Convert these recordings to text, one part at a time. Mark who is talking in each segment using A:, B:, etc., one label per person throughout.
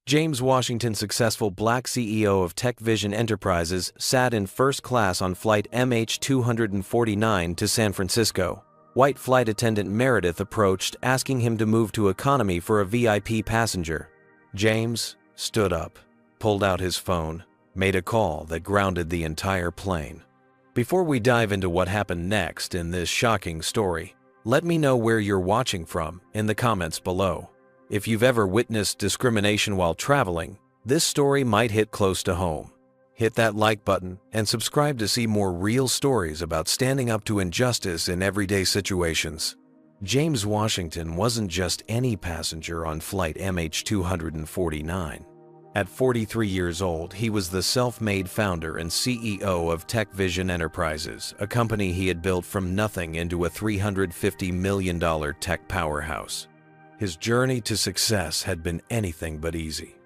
A: James Washington, successful black CEO of TechVision Enterprises, sat in first class on flight MH249 to San Francisco. White flight attendant Meredith approached, asking him to move to economy for a VIP passenger. James stood up, pulled out his phone, made a call that grounded the entire plane. Before we dive into what happened next in this shocking story, let me know where you're watching from in the comments below. If you've ever witnessed discrimination while traveling, this story might hit close to home. Hit that like button and subscribe to see more real stories about standing up to injustice in everyday situations. James Washington wasn't just any passenger on flight MH249. At 43 years old, he was the self-made founder and CEO of TechVision Enterprises, a company he had built from nothing into a $350 million tech powerhouse. His journey to success had been anything but easy.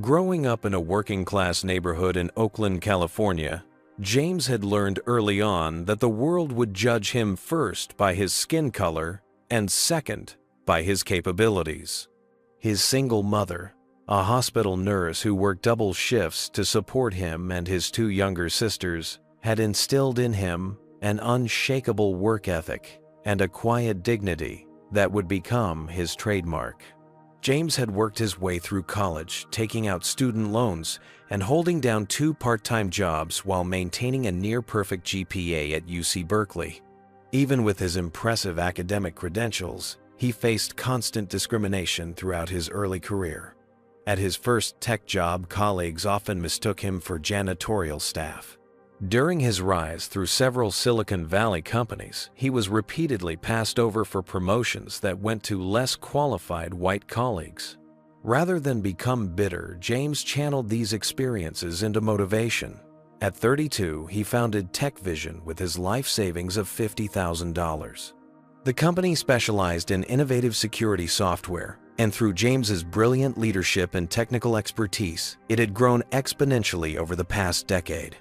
A: Growing up in a working-class neighborhood in Oakland, California, James had learned early on that the world would judge him first by his skin color and second by his capabilities. His single mother, a hospital nurse who worked double shifts to support him and his two younger sisters, had instilled in him an unshakable work ethic and a quiet dignity that would become his trademark. James had worked his way through college, taking out student loans and holding down 2 part-time jobs while maintaining a near-perfect GPA at UC Berkeley. Even with his impressive academic credentials, he faced constant discrimination throughout his early career. At his first tech job, colleagues often mistook him for janitorial staff. During his rise through several Silicon Valley companies, he was repeatedly passed over for promotions that went to less qualified white colleagues. Rather than become bitter, James channeled these experiences into motivation. At 32, he founded TechVision with his life savings of $50,000. The company specialized in innovative security software, and through James's brilliant leadership and technical expertise, it had grown exponentially over the past decade.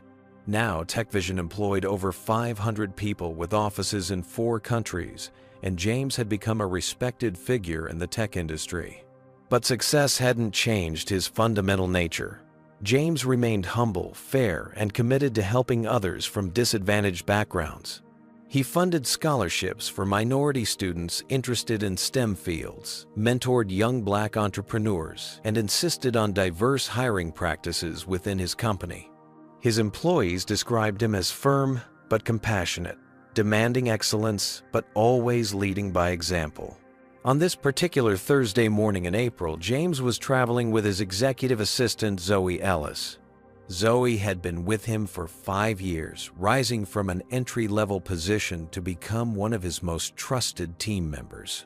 A: Now, TechVision employed over 500 people with offices in 4 countries, and James had become a respected figure in the tech industry. But success hadn't changed his fundamental nature. James remained humble, fair, and committed to helping others from disadvantaged backgrounds. He funded scholarships for minority students interested in STEM fields, mentored young black entrepreneurs, and insisted on diverse hiring practices within his company. His employees described him as firm but compassionate, demanding excellence but always leading by example. On this particular Thursday morning in April, James was traveling with his executive assistant Zoe Ellis. Zoe had been with him for 5 years, rising from an entry-level position to become one of his most trusted team members.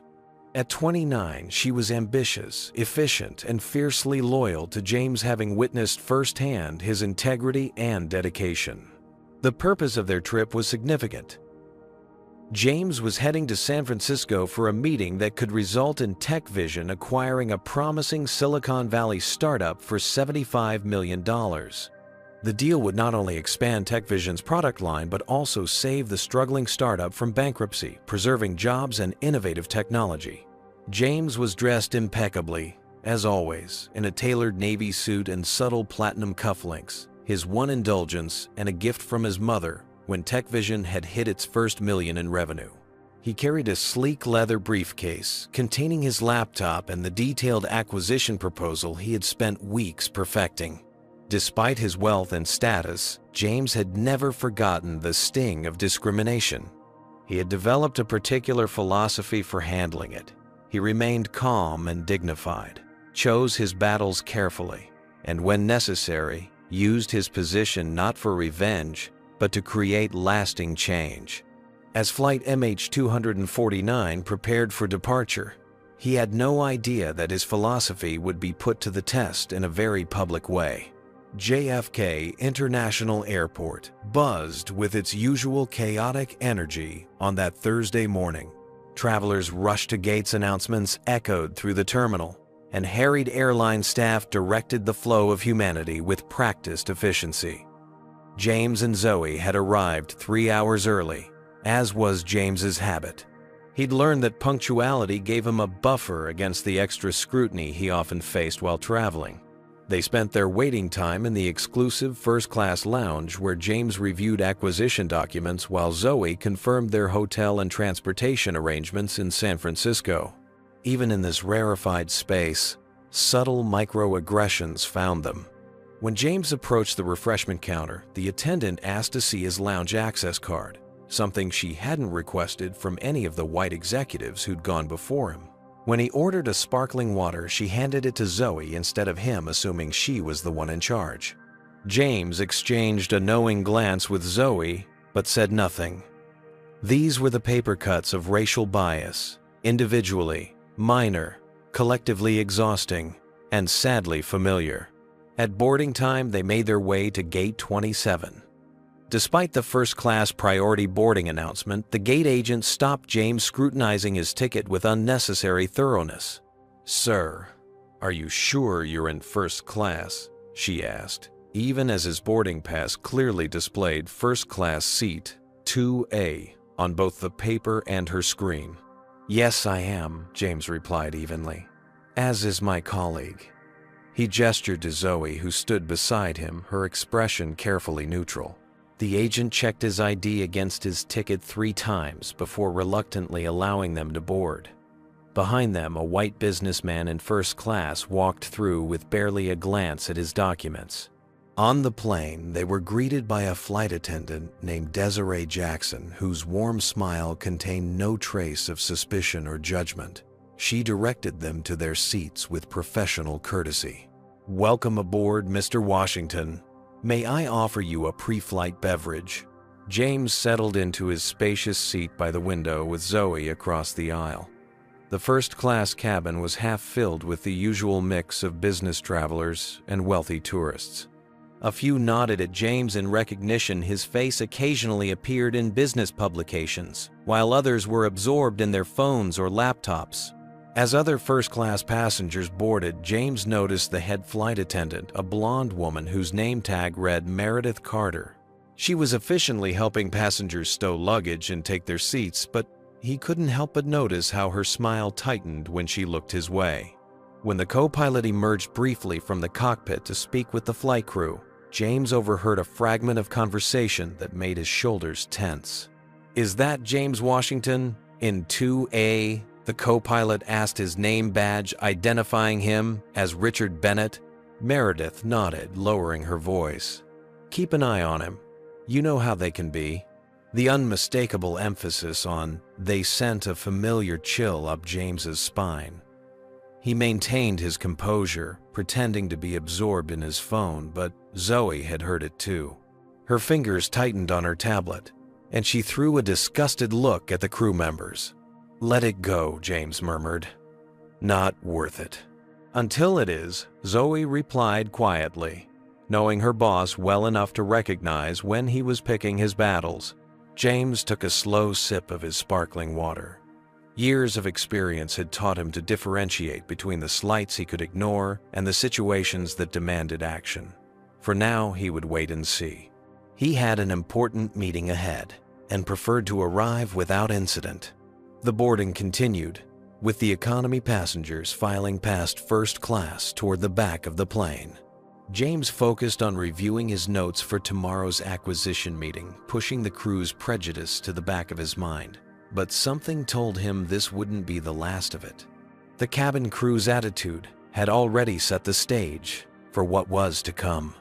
A: At 29, she was ambitious, efficient, and fiercely loyal to James, having witnessed firsthand his integrity and dedication. The purpose of their trip was significant. James was heading to San Francisco for a meeting that could result in TechVision acquiring a promising Silicon Valley startup for $75 million. The deal would not only expand TechVision's product line but also save the struggling startup from bankruptcy, preserving jobs and innovative technology. James was dressed impeccably, as always, in a tailored navy suit and subtle platinum cufflinks, his one indulgence and a gift from his mother when TechVision had hit its first million in revenue. He carried a sleek leather briefcase containing his laptop and the detailed acquisition proposal he had spent weeks perfecting. Despite his wealth and status, James had never forgotten the sting of discrimination. He had developed a particular philosophy for handling it. He remained calm and dignified, chose his battles carefully, and when necessary, used his position not for revenge, but to create lasting change. As Flight MH249 prepared for departure, he had no idea that his philosophy would be put to the test in a very public way. JFK International Airport buzzed with its usual chaotic energy on that Thursday morning. Travelers rushed to gates, announcements echoed through the terminal, and harried airline staff directed the flow of humanity with practiced efficiency. James and Zoe had arrived 3 hours early, as was James's habit. He'd learned that punctuality gave him a buffer against the extra scrutiny he often faced while traveling. They spent their waiting time in the exclusive first-class lounge where James reviewed acquisition documents while Zoe confirmed their hotel and transportation arrangements in San Francisco. Even in this rarefied space, subtle microaggressions found them. When James approached the refreshment counter, the attendant asked to see his lounge access card, something she hadn't requested from any of the white executives who'd gone before him. When he ordered a sparkling water, she handed it to Zoe instead of him, assuming she was the one in charge. James exchanged a knowing glance with Zoe, but said nothing. These were the paper cuts of racial bias, individually, minor, collectively exhausting, and sadly familiar. At boarding time, they made their way to Gate 27. Despite the first-class priority boarding announcement, the gate agent stopped James, scrutinizing his ticket with unnecessary thoroughness. "Sir, are you sure you're in first class?" she asked, even as his boarding pass clearly displayed first-class seat 2A on both the paper and her screen. "Yes, I am," James replied evenly, "as is my colleague." He gestured to Zoe, who stood beside him, her expression carefully neutral. The agent checked his ID against his ticket 3 times before reluctantly allowing them to board. Behind them, a white businessman in first class walked through with barely a glance at his documents. On the plane, they were greeted by a flight attendant named Desiree Jackson, whose warm smile contained no trace of suspicion or judgment. She directed them to their seats with professional courtesy. "Welcome aboard, Mr. Washington. May I offer you a pre-flight beverage?" James settled into his spacious seat by the window with Zoe across the aisle. The first-class cabin was half filled with the usual mix of business travelers and wealthy tourists. A few nodded at James in recognition. His face occasionally appeared in business publications, while others were absorbed in their phones or laptops. As other first-class passengers boarded, James noticed the head flight attendant, a blonde woman whose name tag read Meredith Carter. She was efficiently helping passengers stow luggage and take their seats, but he couldn't help but notice how her smile tightened when she looked his way. When the co-pilot emerged briefly from the cockpit to speak with the flight crew, James overheard a fragment of conversation that made his shoulders tense. "Is that James Washington in 2A?" The co-pilot asked, his name badge identifying him as Richard Bennett. Meredith nodded, lowering her voice. "Keep an eye on him. You know how they can be." The unmistakable emphasis on "they" sent a familiar chill up James's spine. He maintained his composure, pretending to be absorbed in his phone, but Zoe had heard it too. Her fingers tightened on her tablet, and she threw a disgusted look at the crew members. "Let it go," James murmured. "Not worth it." "Until it is," Zoe replied quietly, knowing her boss well enough to recognize when he was picking his battles. James took a slow sip of his sparkling water. Years of experience had taught him to differentiate between the slights he could ignore and the situations that demanded action. For now, he would wait and see. He had an important meeting ahead and preferred to arrive without incident. The boarding continued, with the economy passengers filing past first class toward the back of the plane. James focused on reviewing his notes for tomorrow's acquisition meeting, pushing the crew's prejudice to the back of his mind. But something told him this wouldn't be the last of it. The cabin crew's attitude had already set the stage for what was to come.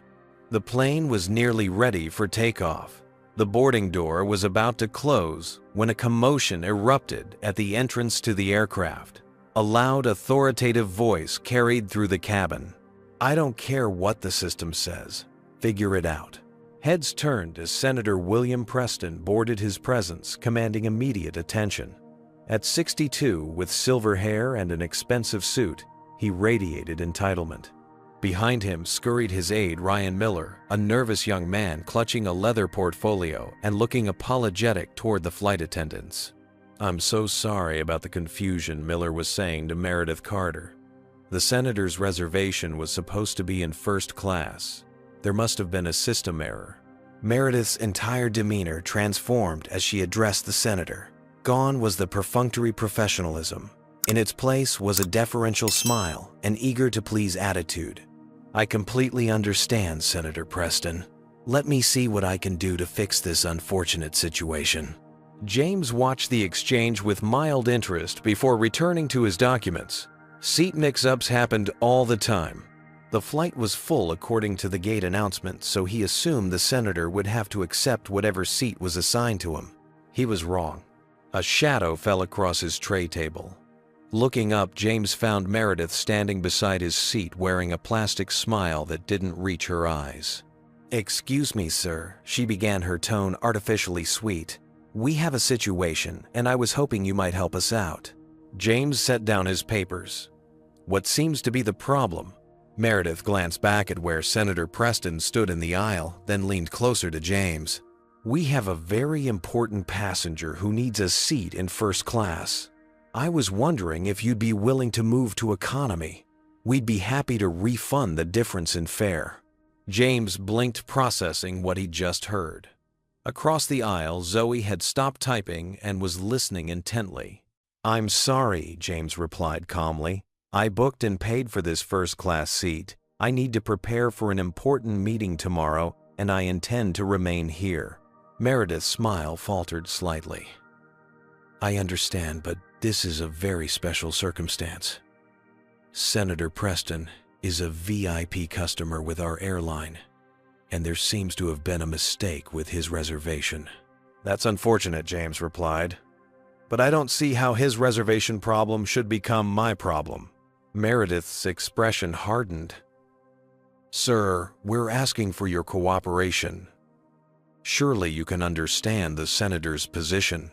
A: The plane was nearly ready for takeoff. The boarding door was about to close when a commotion erupted at the entrance to the aircraft. A loud, authoritative voice carried through the cabin. "I don't care what the system says. Figure it out." Heads turned as Senator William Preston boarded his presence, commanding immediate attention. At 62, with silver hair and an expensive suit, he radiated entitlement. Behind him scurried his aide, Ryan Miller, a nervous young man clutching a leather portfolio and looking apologetic toward the flight attendants. "I'm so sorry about the confusion," Miller was saying to Meredith Carter. "The senator's reservation was supposed to be in first class. There must have been a system error." Meredith's entire demeanor transformed as she addressed the senator. Gone was the perfunctory professionalism. In its place was a deferential smile, an eager-to-please attitude. I completely understand, Senator Preston. Let me see what I can do to fix this unfortunate situation. James watched the exchange with mild interest before returning to his documents. Seat mix-ups happened all the time. The flight was full according to the gate announcement, so he assumed the senator would have to accept whatever seat was assigned to him. He was wrong. A shadow fell across his tray table. Looking up, James found Meredith standing beside his seat wearing a plastic smile that didn't reach her eyes. "Excuse me, sir," she began, her tone artificially sweet. "We have a situation, and I was hoping you might help us out." James set down his papers. "What seems to be the problem?" Meredith glanced back at where Senator Preston stood in the aisle, then leaned closer to James. "We have a very important passenger who needs a seat in first class. I was wondering if you'd be willing to move to economy. We'd be happy to refund the difference in fare." James blinked, processing what he'd just heard. Across the aisle, Zoe had stopped typing and was listening intently. "I'm sorry," James replied calmly. "I booked and paid for this first-class seat. I need to prepare for an important meeting tomorrow, and I intend to remain here." Meredith's smile faltered slightly. "I understand, but this is a very special circumstance. Senator Preston is a VIP customer with our airline, and there seems to have been a mistake with his reservation." "That's unfortunate," James replied. "But I don't see how his reservation problem should become my problem." Meredith's expression hardened. "Sir, we're asking for your cooperation. Surely you can understand the senator's position."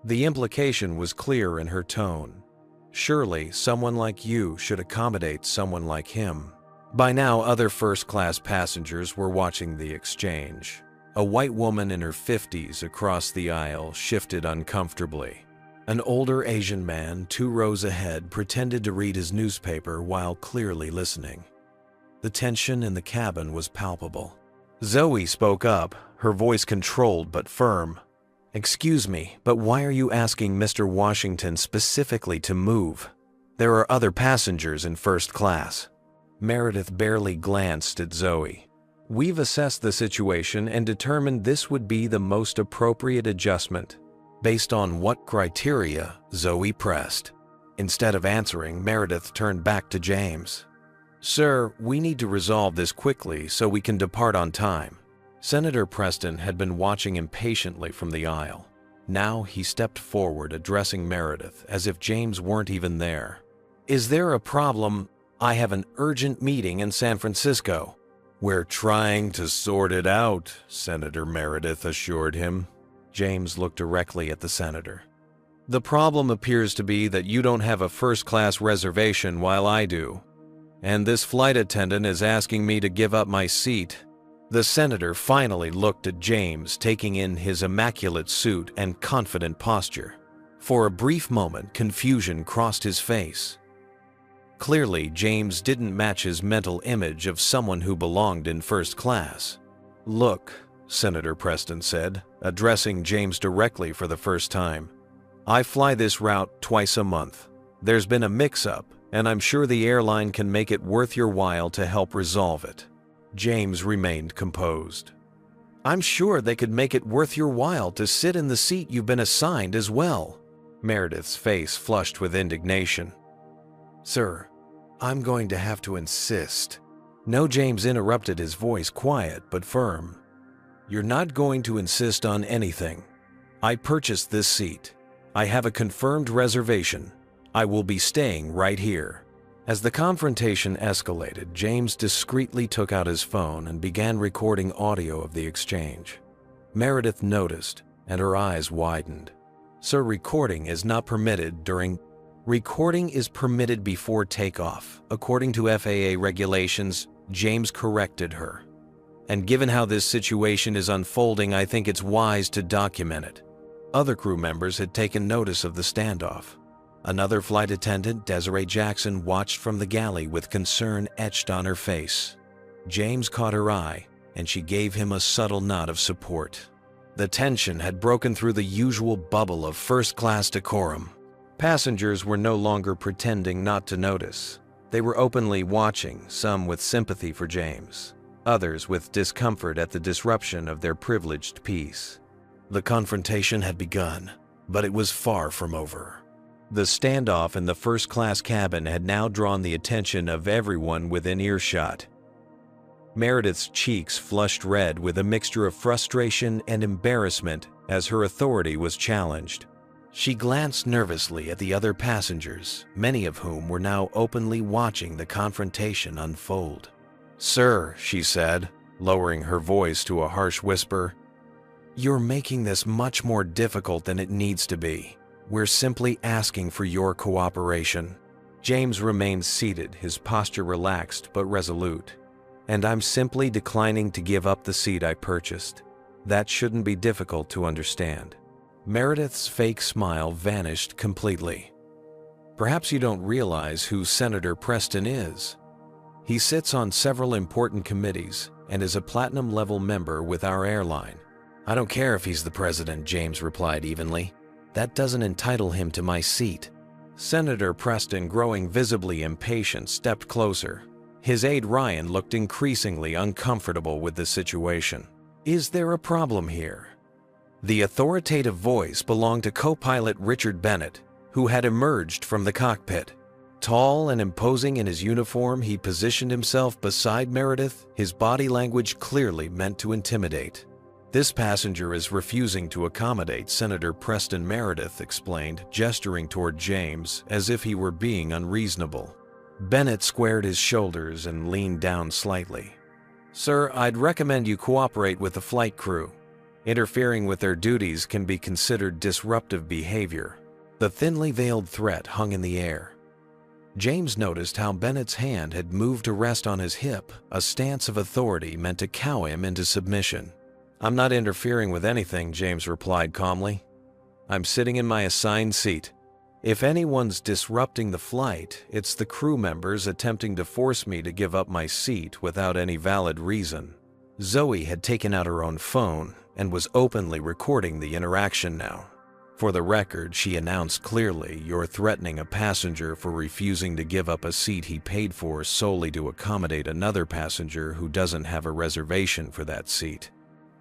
A: The implication was clear in her tone. Surely someone like you should accommodate someone like him. By now, other first-class passengers were watching the exchange. A white woman in her 50s across the aisle shifted uncomfortably. An older Asian man 2 rows ahead pretended to read his newspaper while clearly listening. The tension in the cabin was palpable. Zoe spoke up, her voice controlled but firm. "Excuse me, but why are you asking Mr. Washington specifically to move? There are other passengers in first class." Meredith barely glanced at Zoe. "We've assessed the situation and determined this would be the most appropriate adjustment." "Based on what criteria?" Zoe pressed. Instead of answering, Meredith turned back to James. "Sir, we need to resolve this quickly so we can depart on time." Senator Preston had been watching impatiently from the aisle. Now he stepped forward, addressing Meredith as if James weren't even there. "Is there a problem? I have an urgent meeting in San Francisco." "We're trying to sort it out," Senator Meredith assured him. James looked directly at the senator. "The problem appears to be that you don't have a first-class reservation while I do. And this flight attendant is asking me to give up my seat." The senator finally looked at James, taking in his immaculate suit and confident posture. For a brief moment, confusion crossed his face. Clearly, James didn't match his mental image of someone who belonged in first class. "Look," Senator Preston said, addressing James directly for the first time. "I fly this route twice a month. There's been a mix-up, and I'm sure the airline can make it worth your while to help resolve it." James remained composed. "I'm sure they could make it worth your while to sit in the seat you've been assigned as well." Meredith's face flushed with indignation. "Sir, I'm going to have to insist." No, James interrupted, his voice quiet but firm. "You're not going to insist on anything. I purchased this seat. I have a confirmed reservation. I will be staying right here." As the confrontation escalated, James discreetly took out his phone and began recording audio of the exchange. Meredith noticed, and her eyes widened. "Sir, recording is not permitted during..." "Recording is permitted before takeoff, according to FAA regulations," James corrected her. "And given how this situation is unfolding, I think it's wise to document it." Other crew members had taken notice of the standoff. Another flight attendant, Desiree Jackson, watched from the galley with concern etched on her face. James caught her eye, and she gave him a subtle nod of support. The tension had broken through the usual bubble of first-class decorum. Passengers were no longer pretending not to notice. They were openly watching, some with sympathy for James, others with discomfort at the disruption of their privileged peace. The confrontation had begun, but it was far from over. The standoff in the first-class cabin had now drawn the attention of everyone within earshot. Meredith's cheeks flushed red with a mixture of frustration and embarrassment as her authority was challenged. She glanced nervously at the other passengers, many of whom were now openly watching the confrontation unfold. "Sir," she said, lowering her voice to a harsh whisper, "you're making this much more difficult than it needs to be. We're simply asking for your cooperation." James remained seated, his posture relaxed but resolute. "And I'm simply declining to give up the seat I purchased. That shouldn't be difficult to understand." Meredith's fake smile vanished completely. "Perhaps you don't realize who Senator Preston is. He sits on several important committees and is a platinum-level member with our airline." "I don't care if he's the president," James replied evenly. "That doesn't entitle him to my seat." Senator Preston, growing visibly impatient, stepped closer. His aide Ryan looked increasingly uncomfortable with the situation. "Is there a problem here?" The authoritative voice belonged to co-pilot Richard Bennett, who had emerged from the cockpit. Tall and imposing in his uniform, he positioned himself beside Meredith, his body language clearly meant to intimidate. "This passenger is refusing to accommodate Senator Preston," Meredith explained, gesturing toward James as if he were being unreasonable. Bennett squared his shoulders and leaned down slightly. "Sir, I'd recommend you cooperate with the flight crew. Interfering with their duties can be considered disruptive behavior." The thinly veiled threat hung in the air. James noticed how Bennett's hand had moved to rest on his hip, a stance of authority meant to cow him into submission. "I'm not interfering with anything," James replied calmly. "I'm sitting in my assigned seat. If anyone's disrupting the flight, it's the crew members attempting to force me to give up my seat without any valid reason." Zoe had taken out her own phone and was openly recording the interaction now. "For the record," she announced clearly, "you're threatening a passenger for refusing to give up a seat he paid for solely to accommodate another passenger who doesn't have a reservation for that seat.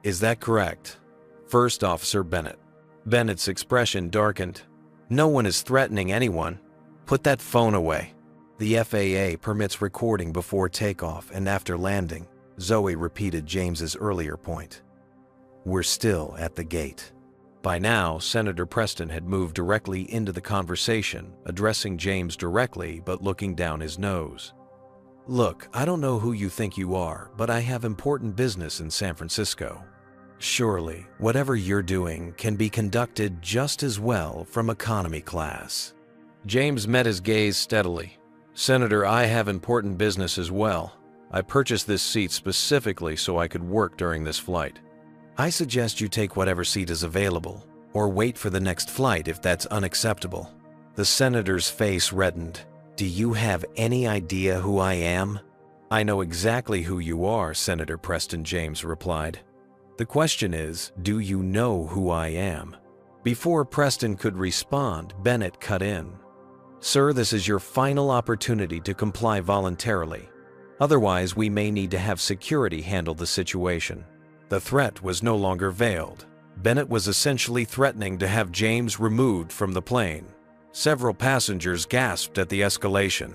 A: Is that correct?" First Officer Bennett. Bennett's expression darkened. "No one is threatening anyone. Put that phone away." "The FAA permits recording before takeoff and after landing," Zoe repeated James's earlier point. "We're still at the gate." By now, Senator Preston had moved directly into the conversation, addressing James directly but looking down his nose. "Look, I don't know who you think you are, but I have important business in San Francisco. Surely, whatever you're doing can be conducted just as well from economy class." James met his gaze steadily. "Senator, I have important business as well. I purchased this seat specifically so I could work during this flight." "I suggest you take whatever seat is available, or wait for the next flight if that's unacceptable." The senator's face reddened. "Do you have any idea who I am?" "I know exactly who you are, Senator Preston," James replied. "The question is, do you know who I am?" Before Preston could respond, Bennett cut in. "Sir, this is your final opportunity to comply voluntarily. Otherwise, we may need to have security handle the situation." The threat was no longer veiled. Bennett was essentially threatening to have James removed from the plane. Several passengers gasped at the escalation.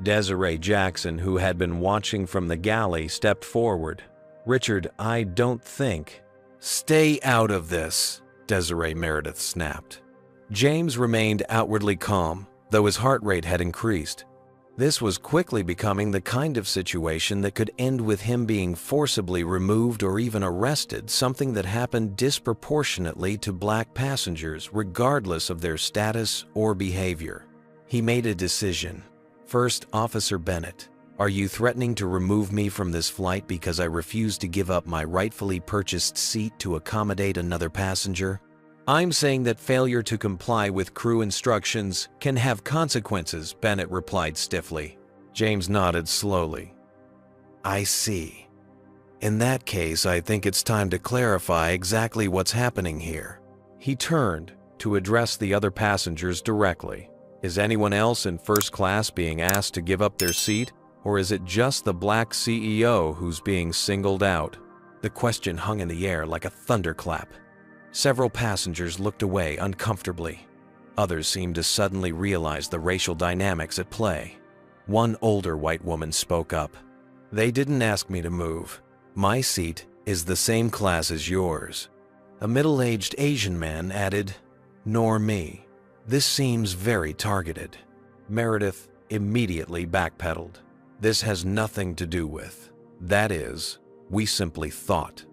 A: Desiree Jackson, who had been watching from the galley, stepped forward. "Richard, I don't think—" "Stay out of this," Desiree Meredith snapped. James remained outwardly calm, though his heart rate had increased. This was quickly becoming the kind of situation that could end with him being forcibly removed or even arrested, something that happened disproportionately to black passengers regardless of their status or behavior. He made a decision. "First Officer Bennett, are you threatening to remove me from this flight because I refuse to give up my rightfully purchased seat to accommodate another passenger?" "I'm saying that failure to comply with crew instructions can have consequences," Bennett replied stiffly. James nodded slowly. "I see. In that case, I think it's time to clarify exactly what's happening here." He turned to address the other passengers directly. Is anyone else in first class being asked to give up their seat, or is it just the black CEO who's being singled out? The question hung in the air like a thunderclap. Several passengers looked away uncomfortably. Others seemed to suddenly realize the racial dynamics at play. One older white woman spoke up. "They didn't ask me to move. My seat is the same class as yours." A middle-aged Asian man added, "Nor me. This seems very targeted." Meredith immediately backpedaled. "This has nothing to do with. That is, we simply thought."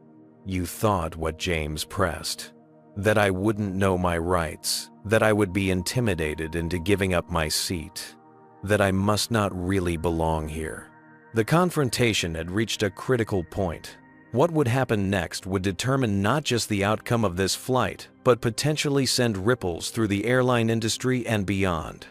A: "You thought what?" James pressed. "That I wouldn't know my rights, that I would be intimidated into giving up my seat, that I must not really belong here." The confrontation had reached a critical point. What would happen next would determine not just the outcome of this flight, but potentially send ripples through the airline industry and beyond.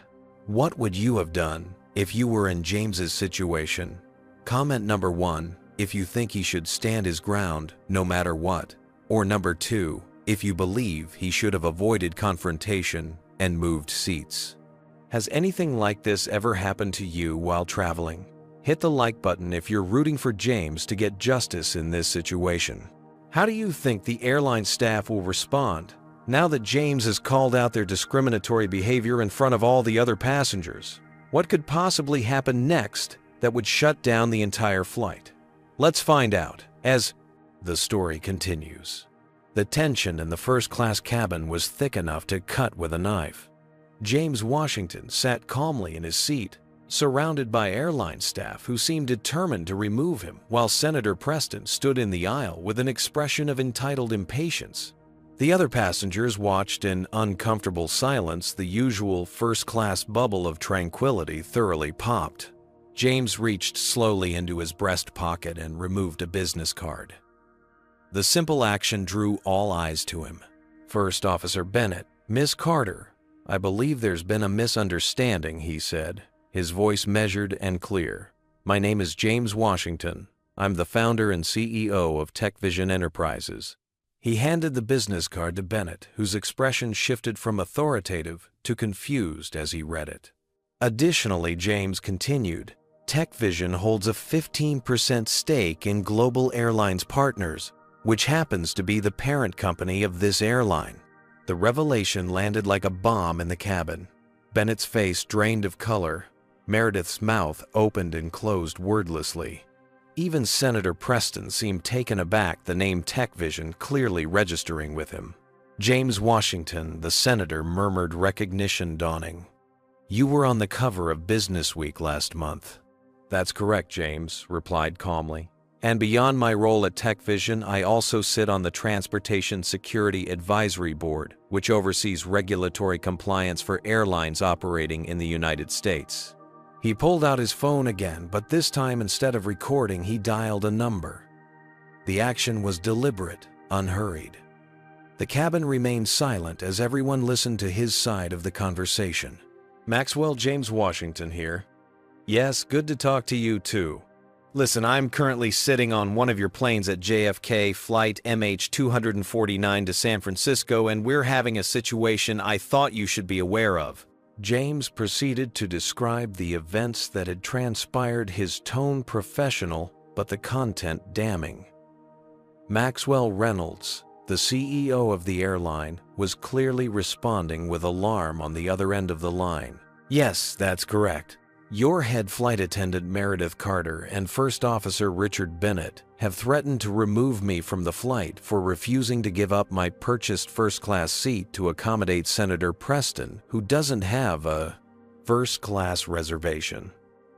A: What would you have done if you were in James's situation? Comment number 1, if you think he should stand his ground no matter what. Or number 2, if you believe he should have avoided confrontation and moved seats. Has anything like this ever happened to you while traveling? Hit the like button if you're rooting for James to get justice in this situation. How do you think the airline staff will respond now that James has called out their discriminatory behavior in front of all the other passengers? What could possibly happen next that would shut down the entire flight? Let's find out as the story continues. The tension in the first-class cabin was thick enough to cut with a knife. James Washington sat calmly in his seat, surrounded by airline staff who seemed determined to remove him, while Senator Preston stood in the aisle with an expression of entitled impatience. The other passengers watched in uncomfortable silence. The usual first-class bubble of tranquility thoroughly popped. James reached slowly into his breast pocket and removed a business card. The simple action drew all eyes to him. "First Officer Bennett, Miss Carter, I believe there's been a misunderstanding," he said, his voice measured and clear. "My name is James Washington. I'm the founder and CEO of Tech Vision Enterprises." He handed the business card to Bennett, whose expression shifted from authoritative to confused as he read it. Additionally, James continued, "Tech Vision holds a 15% stake in Global Airlines Partners, which happens to be the parent company of this airline." The revelation landed like a bomb in the cabin. Bennett's face drained of color. Meredith's mouth opened and closed wordlessly. Even Senator Preston seemed taken aback, the name Tech Vision clearly registering with him. James Washington, the senator, murmured, recognition dawning. "You were on the cover of Business Week last month." "That's correct," James replied calmly. "And beyond my role at Tech Vision, I also sit on the Transportation Security Advisory Board, which oversees regulatory compliance for airlines operating in the United States." He pulled out his phone again, but this time instead of recording, he dialed a number. The action was deliberate, unhurried. The cabin remained silent as everyone listened to his side of the conversation. "Maxwell, James Washington here." "Yes, good to talk to you too. Listen, I'm currently sitting on one of your planes at JFK flight MH249 to San Francisco, and we're having a situation I thought you should be aware of." James proceeded to describe the events that had transpired, his tone professional, but the content damning. Maxwell Reynolds, the CEO of the airline, was clearly responding with alarm on the other end of the line. "Yes, that's correct. Your head flight attendant Meredith Carter and First Officer Richard Bennett have threatened to remove me from the flight for refusing to give up my purchased first-class seat to accommodate Senator Preston, who doesn't have a first-class reservation."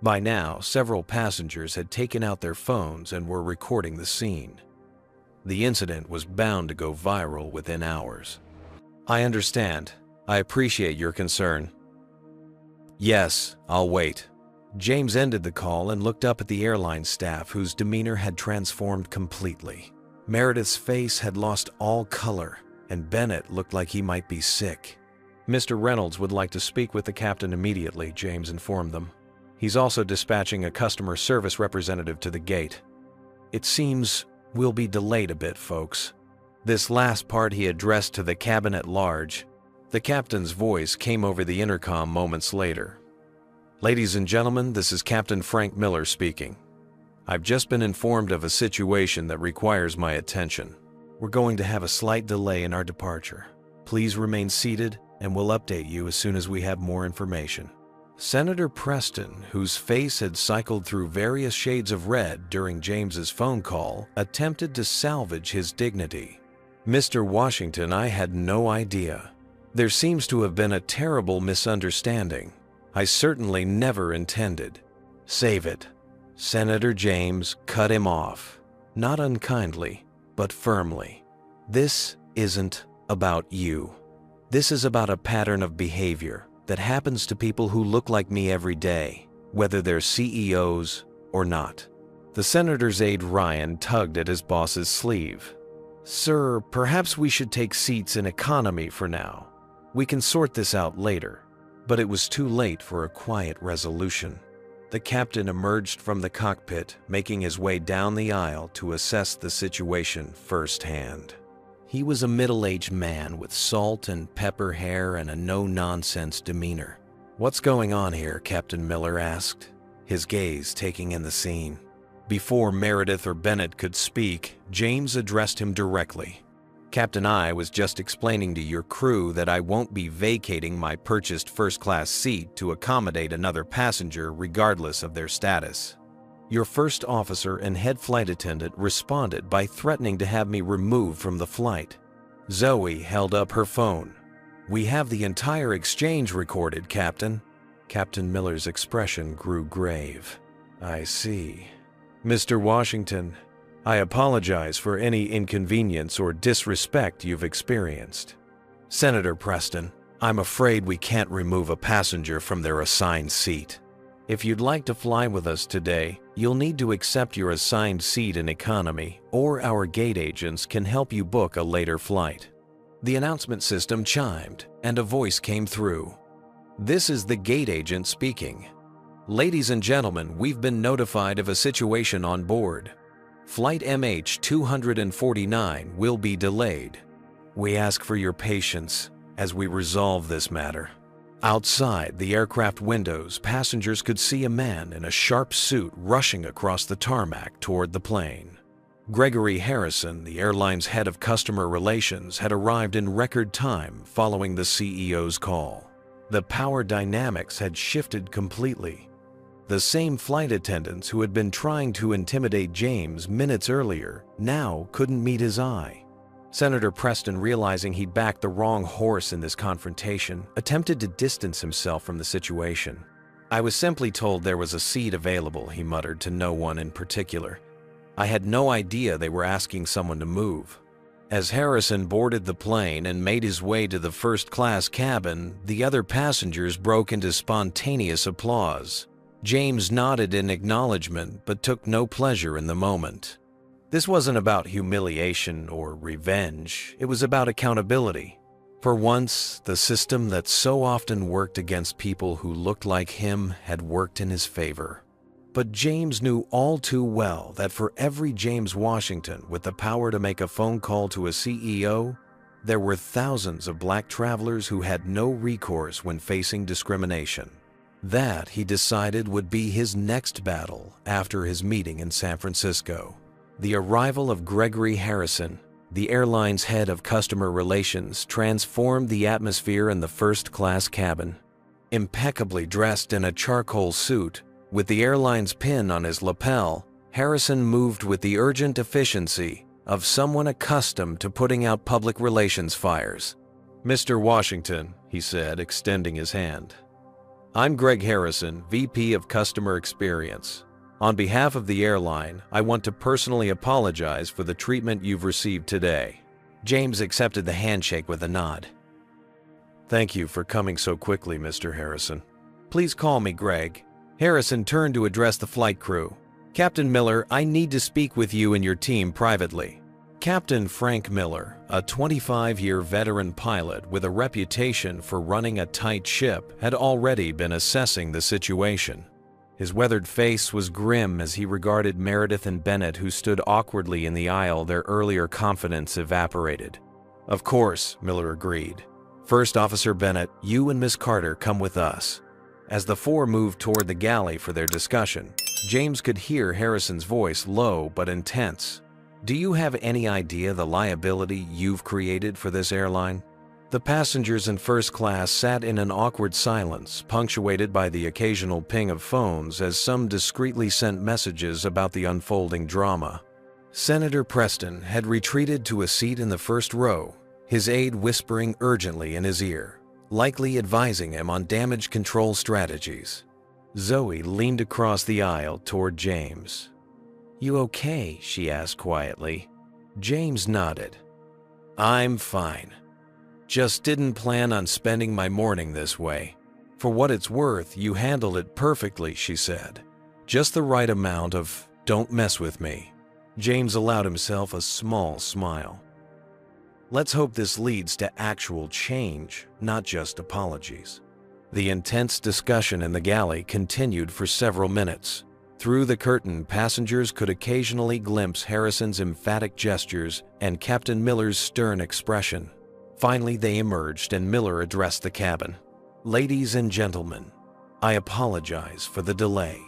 A: By now, several passengers had taken out their phones and were recording the scene. The incident was bound to go viral within hours. "I understand. I appreciate your concern." "Yes, I'll wait." James ended the call and looked up at the airline staff, whose demeanor had transformed completely. Meredith's face had lost all color, and Bennett looked like he might be sick. "Mr. Reynolds would like to speak with the captain immediately," James informed them. "He's also dispatching a customer service representative to the gate. It seems we'll be delayed a bit, folks." This last part he addressed to the cabin at large. The captain's voice came over the intercom moments later. "Ladies and gentlemen, this is Captain Frank Miller speaking. I've just been informed of a situation that requires my attention. We're going to have a slight delay in our departure. Please remain seated and we'll update you as soon as we have more information." Senator Preston, whose face had cycled through various shades of red during James's phone call, attempted to salvage his dignity. "Mr. Washington, I had no idea. There seems to have been a terrible misunderstanding. I certainly never intended." "Save it." Senator James cut him off, not unkindly, but firmly. "This isn't about you. This is about a pattern of behavior that happens to people who look like me every day, whether they're CEOs or not." The senator's aide Ryan tugged at his boss's sleeve. "Sir, perhaps we should take seats in economy for now. We can sort this out later." But it was too late for a quiet resolution. The captain emerged from the cockpit, making his way down the aisle to assess the situation firsthand. He was a middle-aged man with salt and pepper hair and a no-nonsense demeanor. "What's going on here?" Captain Miller asked, his gaze taking in the scene. Before Meredith or Bennett could speak, James addressed him directly. "Captain, I was just explaining to your crew that I won't be vacating my purchased first-class seat to accommodate another passenger regardless of their status. Your first officer and head flight attendant responded by threatening to have me removed from the flight." Zoe held up her phone. "We have the entire exchange recorded, Captain." Captain Miller's expression grew grave. "I see. Mr. Washington, I apologize for any inconvenience or disrespect you've experienced." "Senator Preston, I'm afraid we can't remove a passenger from their assigned seat. If you'd like to fly with us today, you'll need to accept your assigned seat in economy, or our gate agents can help you book a later flight." The announcement system chimed, and a voice came through. "This is the gate agent speaking. Ladies and gentlemen, we've been notified of a situation on board. Flight MH249 will be delayed. We ask for your patience as we resolve this matter." Outside the aircraft windows, passengers could see a man in a sharp suit rushing across the tarmac toward the plane. Gregory Harrison, the airline's head of customer relations, had arrived in record time following the CEO's call. The power dynamics had shifted completely. The same flight attendants who had been trying to intimidate James minutes earlier now couldn't meet his eye. Senator Preston, realizing he'd backed the wrong horse in this confrontation, attempted to distance himself from the situation. "I was simply told there was a seat available," he muttered to no one in particular. "I had no idea they were asking someone to move." As Harrison boarded the plane and made his way to the first-class cabin, the other passengers broke into spontaneous applause. James nodded in acknowledgement but took no pleasure in the moment. This wasn't about humiliation or revenge, it was about accountability. For once, the system that so often worked against people who looked like him had worked in his favor. But James knew all too well that for every James Washington with the power to make a phone call to a CEO, there were thousands of black travelers who had no recourse when facing discrimination. That, he decided, would be his next battle after his meeting in San Francisco. The arrival of Gregory Harrison, the airline's head of customer relations, transformed the atmosphere in the first-class cabin. Impeccably dressed in a charcoal suit, with the airline's pin on his lapel, Harrison moved with the urgent efficiency of someone accustomed to putting out public relations fires. "Mr. Washington," he said, extending his hand. "I'm Greg Harrison, VP of Customer Experience. On behalf of the airline, I want to personally apologize for the treatment you've received today." James accepted the handshake with a nod. "Thank you for coming so quickly, Mr. Harrison. Please call me Greg." Harrison turned to address the flight crew. "Captain Miller, I need to speak with you and your team privately." Captain Frank Miller, a 25-year veteran pilot with a reputation for running a tight ship, had already been assessing the situation. His weathered face was grim as he regarded Meredith and Bennett, who stood awkwardly in the aisle, their earlier confidence evaporated. "Of course," Miller agreed. First Officer Bennett, you and Miss Carter come with us." As the four moved toward the galley for their discussion, James could hear Harrison's voice, low but intense. "Do you have any idea the liability you've created for this airline?" The passengers in first class sat in an awkward silence, punctuated by the occasional ping of phones as some discreetly sent messages about the unfolding drama. Senator Preston had retreated to a seat in the first row, his aide whispering urgently in his ear, likely advising him on damage control strategies. Zoe leaned across the aisle toward James. "You okay?" she asked quietly. James nodded. "I'm fine. Just didn't plan on spending my morning this way." "For what it's worth, you handled it perfectly," she said. "Just the right amount of 'don't mess with me.'" James allowed himself a small smile. "Let's hope this leads to actual change, not just apologies." The intense discussion in the galley continued for several minutes. Through the curtain, passengers could occasionally glimpse Harrison's emphatic gestures and Captain Miller's stern expression. Finally, they emerged and Miller addressed the cabin. "Ladies and gentlemen, I apologize for the delay.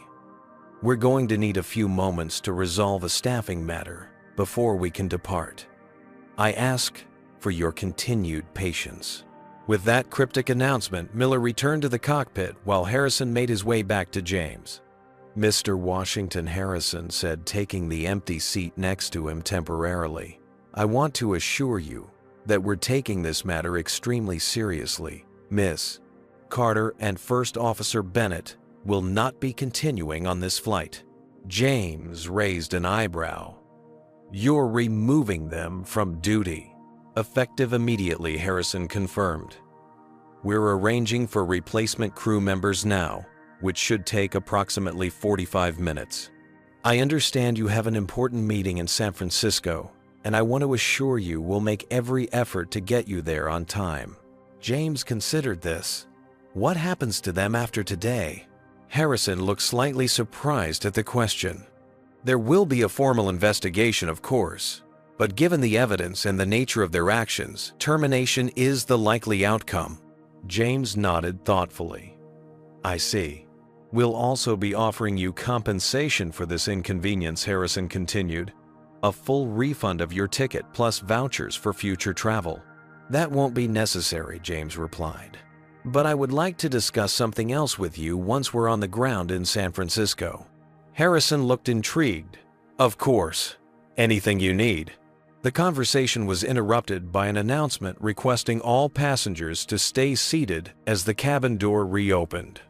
A: We're going to need a few moments to resolve a staffing matter before we can depart. I ask for your continued patience." With that cryptic announcement, Miller returned to the cockpit while Harrison made his way back to James. "Mr. Washington," Harrison said, taking the empty seat next to him temporarily, "I want to assure you that we're taking this matter extremely seriously. Miss Carter and First Officer Bennett will not be continuing on this flight." James raised an eyebrow. "You're removing them from duty." "Effective immediately," Harrison confirmed. "We're arranging for replacement crew members now, which should take approximately 45 minutes. I understand you have an important meeting in San Francisco, and I want to assure you we'll make every effort to get you there on time." James considered this. What happens to them after today? Harrison looked slightly surprised at the question. "There will be a formal investigation, of course, but given the evidence and the nature of their actions, termination is the likely outcome." James nodded thoughtfully. "I see. We'll also be offering you compensation for this inconvenience," Harrison continued. "A full refund of your ticket plus vouchers for future travel." "That won't be necessary," James replied. "But I would like to discuss something else with you once we're on the ground in San Francisco." Harrison looked intrigued. "Of course. Anything you need." The conversation was interrupted by an announcement requesting all passengers to stay seated as the cabin door reopened.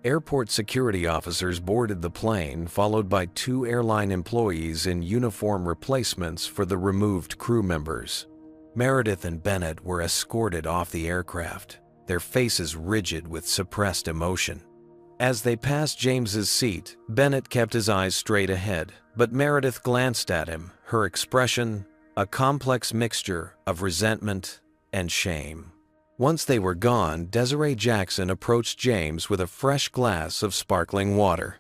A: Airport security officers boarded the plane, followed by two airline employees in uniform replacements for the removed crew members. Meredith and Bennett were escorted off the aircraft, their faces rigid with suppressed emotion. As they passed James's seat, Bennett kept his eyes straight ahead, but Meredith glanced at him, her expression a complex mixture of resentment and shame. Once they were gone, Desiree Jackson approached James with a fresh glass of sparkling water.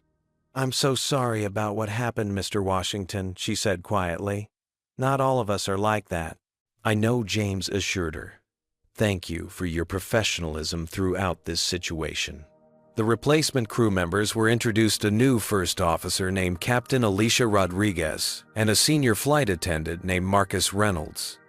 A: "I'm so sorry about what happened, Mr. Washington," she said quietly. "Not all of us are like that." "I know," James assured her. "Thank you for your professionalism throughout this situation." The replacement crew members were introduced a new first officer named Captain Alicia Rodriguez and a senior flight attendant named Marcus Reynolds.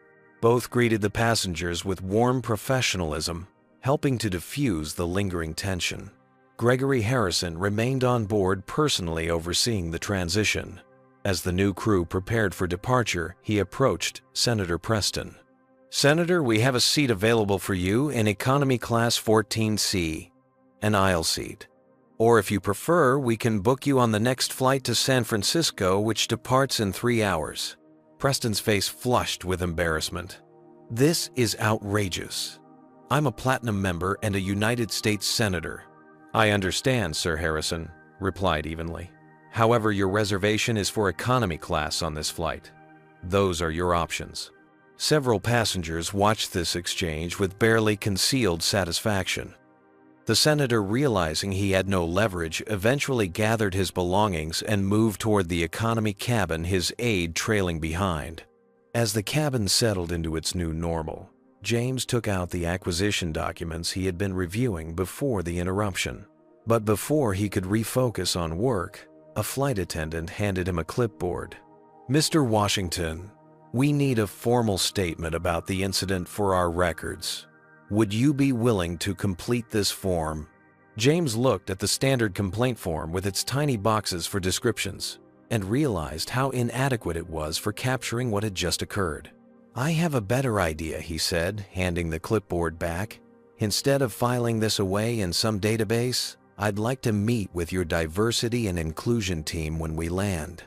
A: Both greeted the passengers with warm professionalism, helping to diffuse the lingering tension. Gregory Harrison remained on board, personally overseeing the transition. As the new crew prepared for departure, he approached Senator Preston. "Senator, we have a seat available for you in Economy Class 14C, an aisle seat. Or if you prefer, we can book you on the next flight to San Francisco, which departs in 3 hours." Preston's face flushed with embarrassment. "This is outrageous. I'm a platinum member and a United States Senator." "I understand, Sir Harrison," replied evenly. "However, your reservation is for economy class on this flight. Those are your options." Several passengers watched this exchange with barely concealed satisfaction. The senator, realizing he had no leverage, eventually gathered his belongings and moved toward the economy cabin, his aide trailing behind. As the cabin settled into its new normal, James took out the acquisition documents he had been reviewing before the interruption. But before he could refocus on work, a flight attendant handed him a clipboard. "Mr. Washington, we need a formal statement about the incident for our records. Would you be willing to complete this form?" James looked at the standard complaint form with its tiny boxes for descriptions and realized how inadequate it was for capturing what had just occurred. "I have a better idea," he said, handing the clipboard back. "Instead of filing this away in some database, I'd like to meet with your diversity and inclusion team when we land.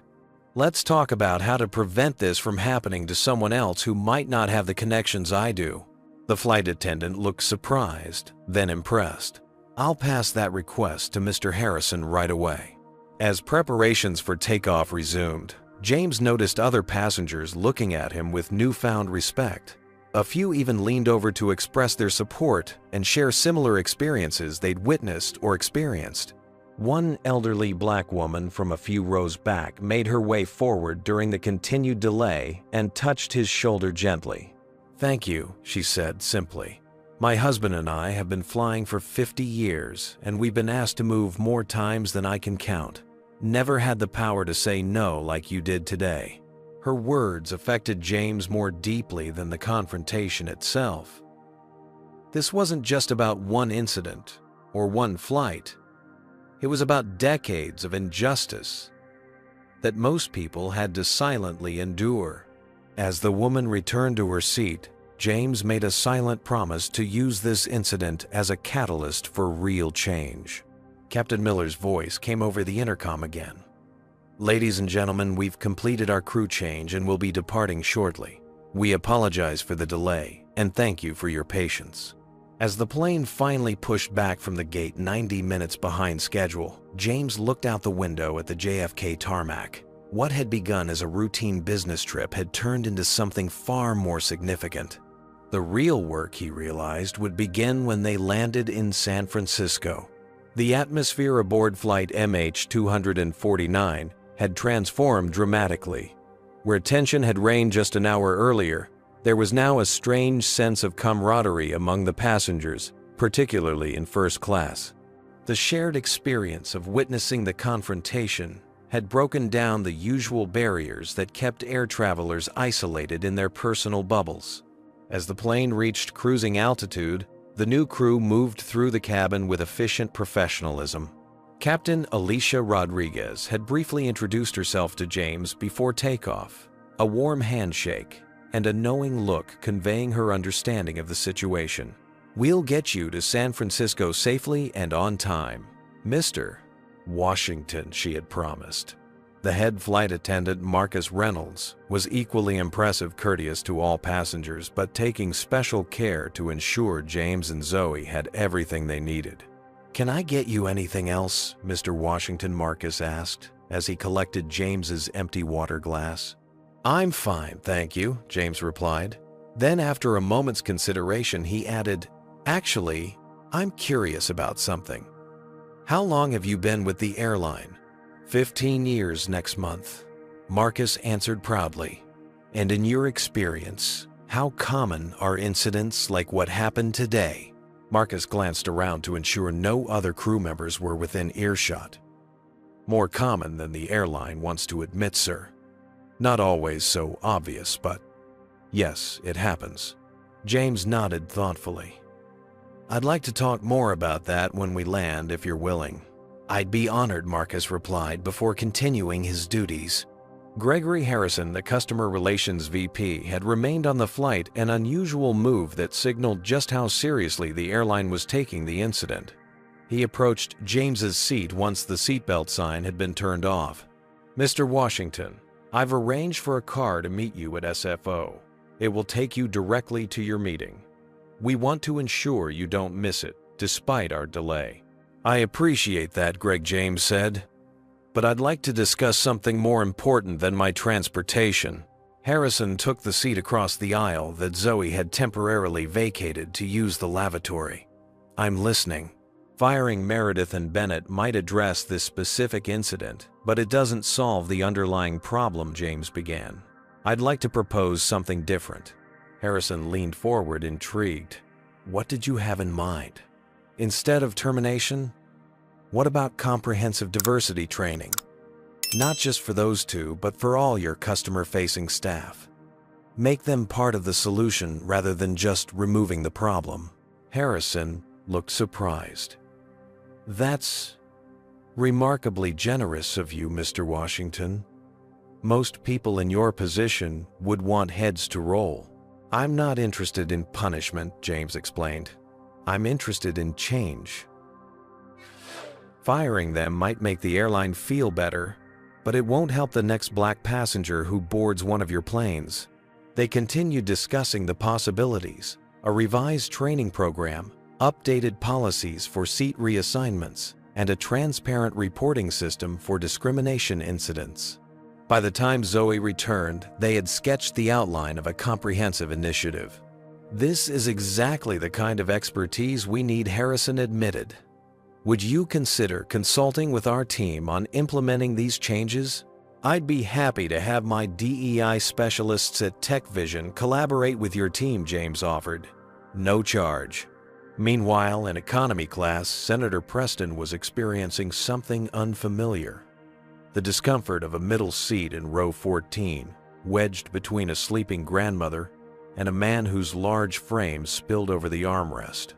A: Let's talk about how to prevent this from happening to someone else who might not have the connections I do." The flight attendant looked surprised, then impressed. "I'll pass that request to Mr. Harrison right away." As preparations for takeoff resumed, James noticed other passengers looking at him with newfound respect. A few even leaned over to express their support and share similar experiences they'd witnessed or experienced. One elderly black woman from a few rows back made her way forward during the continued delay and touched his shoulder gently. "Thank you," she said simply. "My husband and I have been flying for 50 years, and we've been asked to move more times than I can count. Never had the power to say no like you did today." Her words affected James more deeply than the confrontation itself. This wasn't just about one incident or one flight. It was about decades of injustice that most people had to silently endure. As the woman returned to her seat, James made a silent promise to use this incident as a catalyst for real change. Captain Miller's voice came over the intercom again. "Ladies and gentlemen, we've completed our crew change and will be departing shortly. We apologize for the delay and thank you for your patience." As the plane finally pushed back from the gate 90 minutes behind schedule, James looked out the window at the JFK tarmac. What had begun as a routine business trip had turned into something far more significant. The real work, he realized, would begin when they landed in San Francisco. The atmosphere aboard flight MH249 had transformed dramatically. Where tension had reigned just an hour earlier, there was now a strange sense of camaraderie among the passengers, particularly in first class. The shared experience of witnessing the confrontation had broken down the usual barriers that kept air travelers isolated in their personal bubbles. As the plane reached cruising altitude, the new crew moved through the cabin with efficient professionalism. Captain Alicia Rodriguez had briefly introduced herself to James before takeoff, a warm handshake and a knowing look conveying her understanding of the situation. "We'll get you to San Francisco safely and on time, Mr. Washington," she had promised. The head flight attendant, Marcus Reynolds, was equally impressive, courteous to all passengers, but taking special care to ensure James and Zoe had everything they needed. "Can I get you anything else?" Mr. Washington, Marcus asked as he collected James's empty water glass. "I'm fine, thank you," James replied. Then, after a moment's consideration, he added, "Actually, I'm curious about something. How long have you been with the airline?" 15 years next month," Marcus answered proudly. "And in your experience, how common are incidents like what happened today?" Marcus glanced around to ensure no other crew members were within earshot. "More common than the airline wants to admit, sir. Not always so obvious, but yes, it happens." James nodded thoughtfully. "I'd like to talk more about that when we land, if you're willing." "I'd be honored," Marcus replied before continuing his duties. Gregory Harrison, the customer relations VP, had remained on the flight, an unusual move that signaled just how seriously the airline was taking the incident. He approached James's seat once the seatbelt sign had been turned off. "Mr. Washington, I've arranged for a car to meet you at SFO. It will take you directly to your meeting. We want to ensure you don't miss it, despite our delay." "I appreciate that," Greg James said, "but I'd like to discuss something more important than my transportation." Harrison took the seat across the aisle that Zoe had temporarily vacated to use the lavatory. "I'm listening." Firing Meredith and Bennett might address this specific incident, but it doesn't solve the underlying problem, James began. "I'd like to propose something different." Harrison leaned forward, intrigued. What did you have in mind? Instead of termination, what about comprehensive diversity training? Not just for those two, but for all your customer-facing staff. Make them part of the solution rather than just removing the problem. Harrison looked surprised. That's remarkably generous of you, Mr. Washington. Most people in your position would want heads to roll. I'm not interested in punishment, James explained. I'm interested in change. Firing them might make the airline feel better, but it won't help the next black passenger who boards one of your planes. They continued discussing the possibilities, a revised training program, updated policies for seat reassignments, and a transparent reporting system for discrimination incidents. By the time Zoe returned, they had sketched the outline of a comprehensive initiative. This is exactly the kind of expertise we need, Harrison admitted. Would you consider consulting with our team on implementing these changes? I'd be happy to have my DEI specialists at TechVision collaborate with your team, James offered. No charge. Meanwhile, in economy class, Senator Preston was experiencing something unfamiliar. The discomfort of a middle seat in row 14, wedged between a sleeping grandmother and a man whose large frame spilled over the armrest.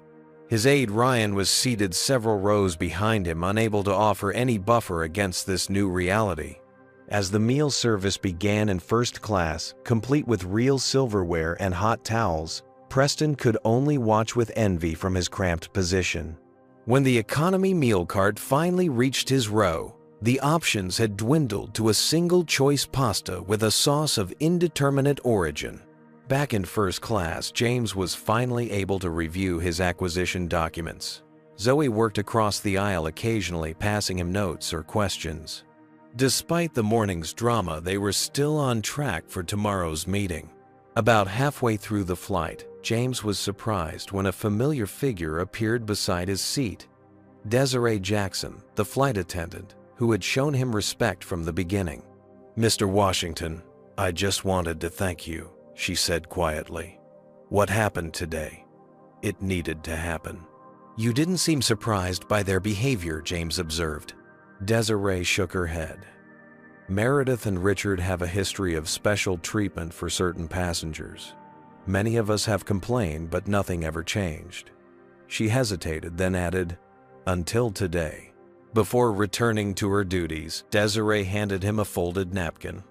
A: His aide Ryan was seated several rows behind him, unable to offer any buffer against this new reality. As the meal service began in first class, complete with real silverware and hot towels, Preston could only watch with envy from his cramped position. When the economy meal cart finally reached his row, the options had dwindled to a single-choice pasta with a sauce of indeterminate origin. Back in first class, James was finally able to review his acquisition documents. Zoe worked across the aisle occasionally, passing him notes or questions. Despite the morning's drama, they were still on track for tomorrow's meeting. About halfway through the flight, James was surprised when a familiar figure appeared beside his seat. Desiree Jackson, the flight attendant, who had shown him respect from the beginning. "Mr. Washington, I just wanted to thank you," she said quietly. "What happened today? It needed to happen." "You didn't seem surprised by their behavior," James observed. Desiree shook her head. "Meredith and Richard have a history of special treatment for certain passengers. Many of us have complained, but nothing ever changed." She hesitated, then added, "Until today." Before returning to her duties, Desiree handed him a folded napkin.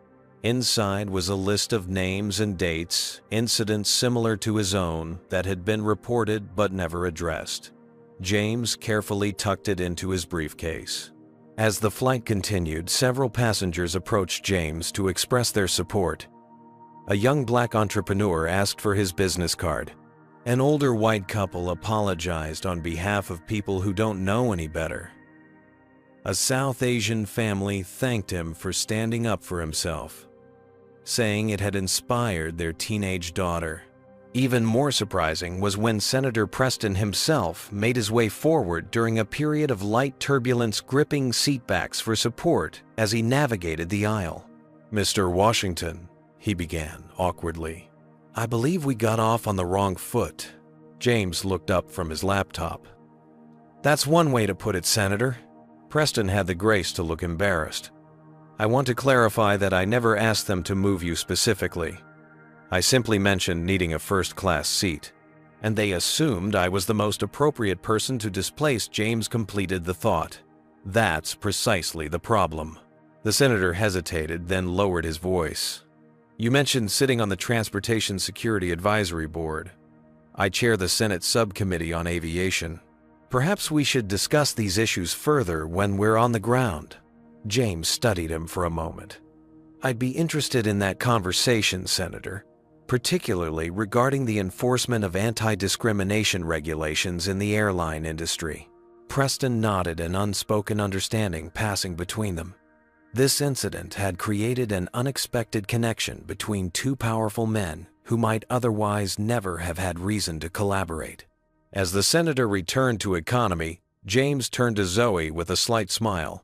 A: Inside was a list of names and dates, incidents similar to his own that had been reported but never addressed. James carefully tucked it into his briefcase. As the flight continued, several passengers approached James to express their support. A young black entrepreneur asked for his business card. An older white couple apologized on behalf of people who don't know any better. A South Asian family thanked him for standing up for himself, saying it had inspired their teenage daughter. Even more surprising was when Senator Preston himself made his way forward during a period of light turbulence, gripping seatbacks for support as he navigated the aisle. "Mr. Washington," he began awkwardly, "I believe we got off on the wrong foot." James looked up from his laptop. "That's one way to put it, Senator." Preston had the grace to look embarrassed. "I want to clarify that I never asked them to move you specifically. I simply mentioned needing a first-class seat, and they assumed I was the most appropriate person to displace." James completed the thought. "That's precisely the problem." The senator hesitated, then lowered his voice. "You mentioned sitting on the Transportation Security Advisory Board. I chair the Senate Subcommittee on Aviation. Perhaps we should discuss these issues further when we're on the ground." James studied him for a moment. "I'd be interested in that conversation, Senator, particularly regarding the enforcement of anti-discrimination regulations in the airline industry." Preston nodded, an unspoken understanding passing between them. This incident had created an unexpected connection between two powerful men who might otherwise never have had reason to collaborate. As the senator returned to economy, James turned to Zoe with a slight smile.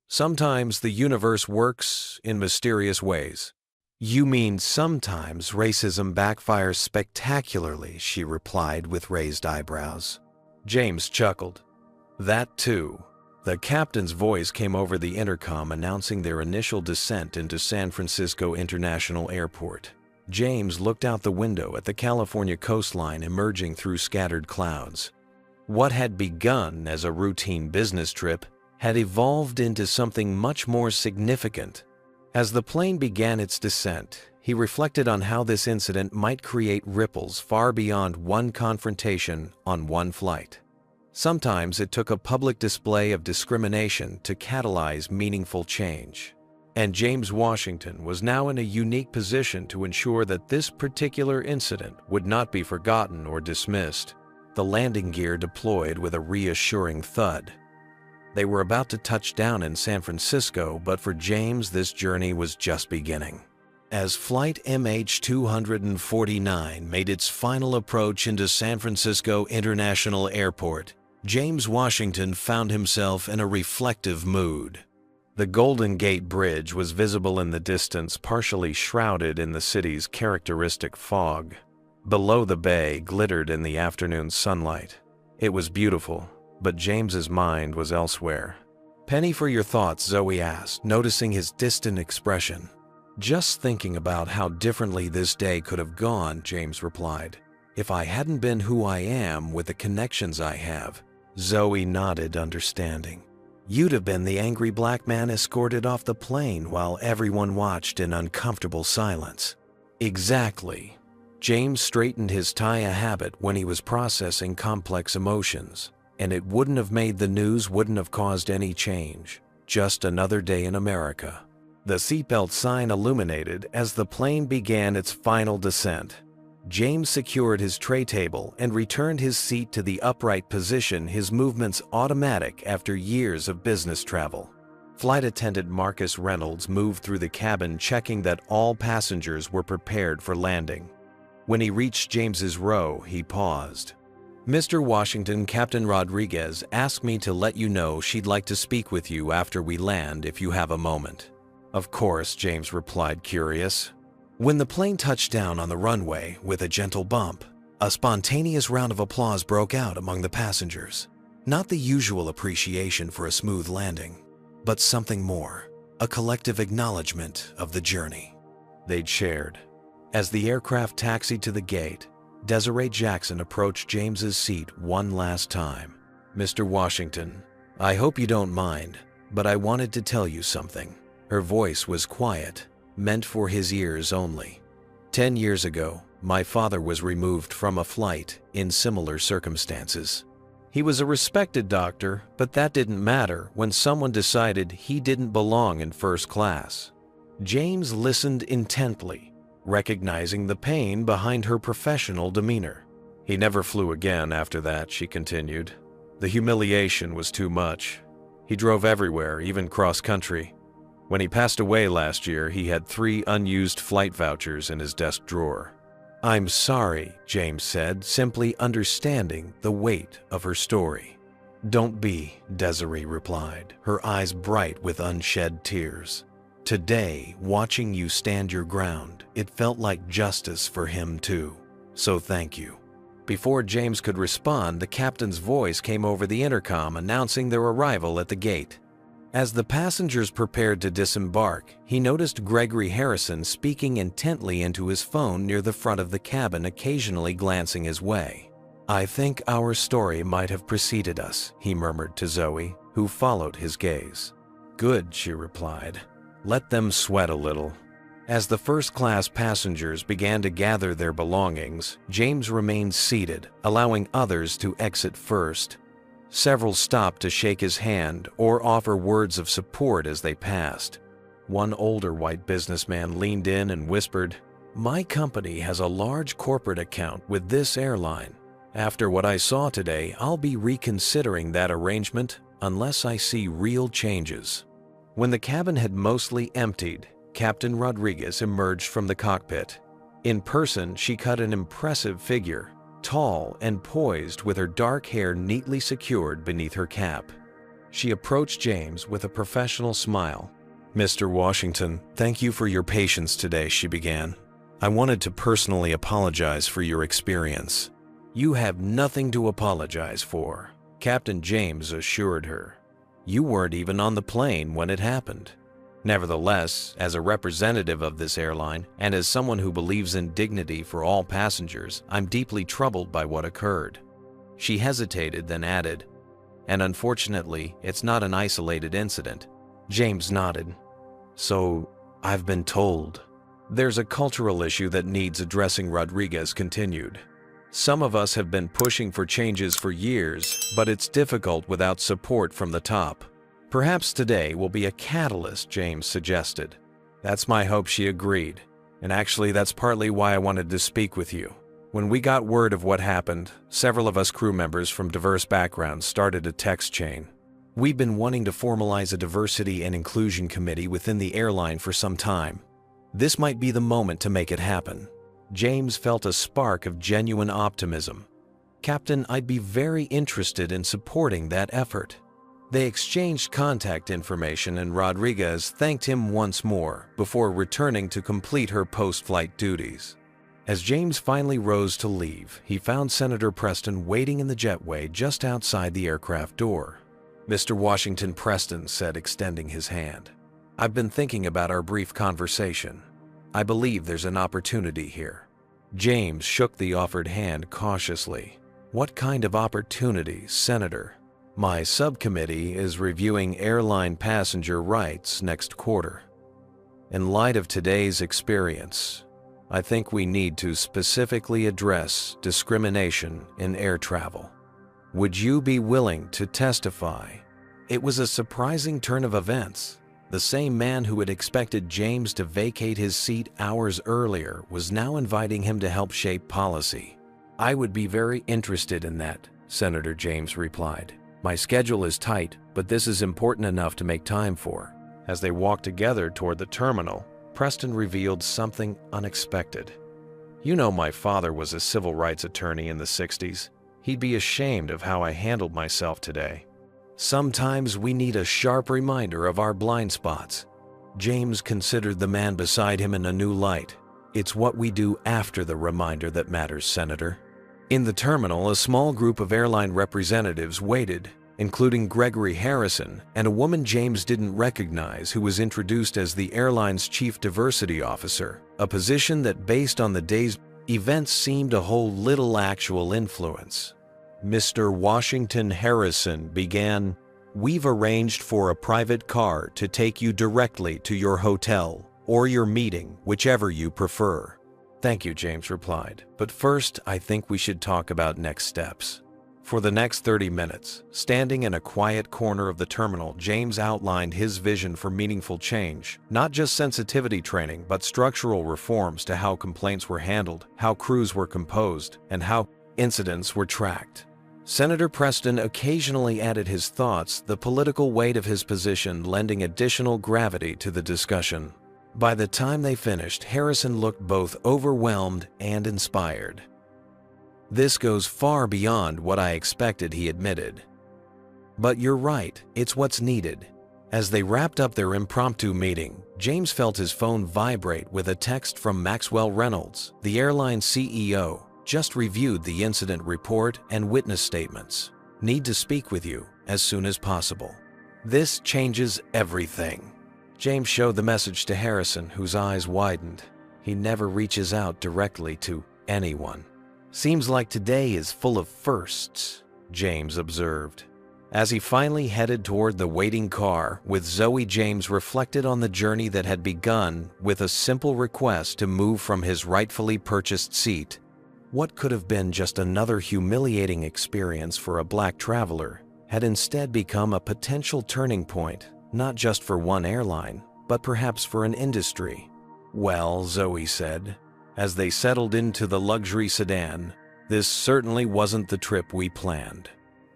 A: "Sometimes the universe works in mysterious ways." "You mean sometimes racism backfires spectacularly," she replied with raised eyebrows. James chuckled. "That too." The captain's voice came over the intercom announcing their initial descent into San Francisco International Airport. James looked out the window at the California coastline emerging through scattered clouds. What had begun as a routine business trip had evolved into something much more significant. As the plane began its descent, he reflected on how this incident might create ripples far beyond one confrontation on one flight. Sometimes it took a public display of discrimination to catalyze meaningful change. And James Washington was now in a unique position to ensure that this particular incident would not be forgotten or dismissed. The landing gear deployed with a reassuring thud. They were about to touch down in San Francisco, but for James, this journey was just beginning. As Flight MH249 made its final approach into San Francisco International Airport, James Washington found himself in a reflective mood. The Golden Gate Bridge was visible in the distance, partially shrouded in the city's characteristic fog. Below, the bay glittered in the afternoon sunlight. It was beautiful, but James's mind was elsewhere. "Penny for your thoughts," Zoe asked, noticing his distant expression. "Just thinking about how differently this day could have gone," James replied. "If I hadn't been who I am with the connections I have." Zoe nodded, understanding. "You'd have been the angry black man escorted off the plane while everyone watched in uncomfortable silence." "Exactly." James straightened his tie a habit when he was processing complex emotions. And it wouldn't have made the news, wouldn't have caused any change. Just another day in America. The seatbelt sign illuminated as the plane began its final descent. James secured his tray table and returned his seat to the upright position, his movements automatic after years of business travel. Flight attendant Marcus Reynolds moved through the cabin, checking that all passengers were prepared for landing. When he reached James's row, he paused. "Mr. Washington, Captain Rodriguez asked me to let you know she'd like to speak with you after we land if you have a moment." "Of course," James replied, curious. When the plane touched down on the runway with a gentle bump, a spontaneous round of applause broke out among the passengers. Not the usual appreciation for a smooth landing, but something more, a collective acknowledgement of the journey they'd shared. As the aircraft taxied to the gate, Desiree Jackson approached James's seat one last time. "Mr. Washington, I hope you don't mind, but I wanted to tell you something." Her voice was quiet, meant for his ears only. 10 years ago, my father was removed from a flight in similar circumstances. He was a respected doctor, but that didn't matter when someone decided he didn't belong in first class. James listened intently, recognizing the pain behind her professional demeanor. "He never flew again after that," she continued. "The humiliation was too much. He drove everywhere, even cross-country. When he passed away last year, he had 3 unused flight vouchers in his desk drawer." "I'm sorry," James said, simply understanding the weight of her story. "Don't be," Desiree replied, her eyes bright with unshed tears. "Today, watching you stand your ground, it felt like justice for him too. So thank you." Before James could respond, the captain's voice came over the intercom announcing their arrival at the gate. As the passengers prepared to disembark, he noticed Gregory Harrison speaking intently into his phone near the front of the cabin, occasionally glancing his way. "I think our story might have preceded us," he murmured to Zoe, who followed his gaze. "Good," she replied. "Let them sweat a little." As the first-class passengers began to gather their belongings, James remained seated, allowing others to exit first. Several stopped to shake his hand or offer words of support as they passed. One older white businessman leaned in and whispered, "My company has a large corporate account with this airline. After what I saw today, I'll be reconsidering that arrangement unless I see real changes." When the cabin had mostly emptied, Captain Rodriguez emerged from the cockpit. In person, she cut an impressive figure, tall and poised with her dark hair neatly secured beneath her cap. She approached James with a professional smile. "Mr. Washington, thank you for your patience today," she began. "I wanted to personally apologize for your experience." "You have nothing to apologize for," Captain James assured her. "You weren't even on the plane when it happened." Nevertheless, as a representative of this airline and as someone who believes in dignity for all passengers, I'm deeply troubled by what occurred. She hesitated, then added, "And unfortunately, it's not an isolated incident." James nodded. "So, I've been told." "There's a cultural issue that needs addressing," Rodriguez continued. "Some of us have been pushing for changes for years, but it's difficult without support from the top. Perhaps today will be a catalyst," James suggested. "That's my hope," she agreed. "And actually, that's partly why I wanted to speak with you. When we got word of what happened, several of us crew members from diverse backgrounds started a text chain. We've been wanting to formalize a diversity and inclusion committee within the airline for some time. This might be the moment to make it happen." James felt a spark of genuine optimism. "Captain, I'd be very interested in supporting that effort." They exchanged contact information and Rodriguez thanked him once more before returning to complete her post-flight duties. As James finally rose to leave, he found Senator Preston waiting in the jetway just outside the aircraft door. "Mr. Washington," Preston said, extending his hand. "I've been thinking about our brief conversation. I believe there's an opportunity here." James shook the offered hand cautiously. "What kind of opportunity, Senator?" "My subcommittee is reviewing airline passenger rights next quarter. In light of today's experience, I think we need to specifically address discrimination in air travel. Would you be willing to testify?" It was a surprising turn of events. The same man who had expected James to vacate his seat hours earlier was now inviting him to help shape policy. "I would be very interested in that," Senator James replied. "My schedule is tight, but this is important enough to make time for." As they walked together toward the terminal, Preston revealed something unexpected. "You know, my father was a civil rights attorney in the 60s. He'd be ashamed of how I handled myself today." Sometimes we need a sharp reminder of our blind spots. James considered the man beside him in a new light. "It's what we do after the reminder that matters, Senator." In the terminal, a small group of airline representatives waited, including Gregory Harrison and a woman James didn't recognize who was introduced as the airline's chief diversity officer, a position that based on the day's events seemed to hold little actual influence. Mr. Washington Harrison began, "We've arranged for a private car to take you directly to your hotel or your meeting, whichever you prefer." "Thank you," James replied. "But first, I think we should talk about next steps." For the next 30 minutes, standing in a quiet corner of the terminal, James outlined his vision for meaningful change, not just sensitivity training, but structural reforms to how complaints were handled, how crews were composed, and how incidents were tracked. Senator Preston occasionally added his thoughts, the political weight of his position lending additional gravity to the discussion. By the time they finished, Harrison looked both overwhelmed and inspired. "This goes far beyond what I expected," he admitted. "But you're right, it's what's needed." As they wrapped up their impromptu meeting, James felt his phone vibrate with a text from Maxwell Reynolds, the airline CEO. "Just reviewed the incident report and witness statements. Need to speak with you as soon as possible. This changes everything." James showed the message to Harrison, whose eyes widened. He never reaches out directly to anyone. "Seems like today is full of firsts," James observed. As he finally headed toward the waiting car with Zoe, James reflected on the journey that had begun with a simple request to move from his rightfully purchased seat. What could have been just another humiliating experience for a black traveler had instead become a potential turning point, not just for one airline, but perhaps for an industry. "Well," Zoe said, as they settled into the luxury sedan, "this certainly wasn't the trip we planned."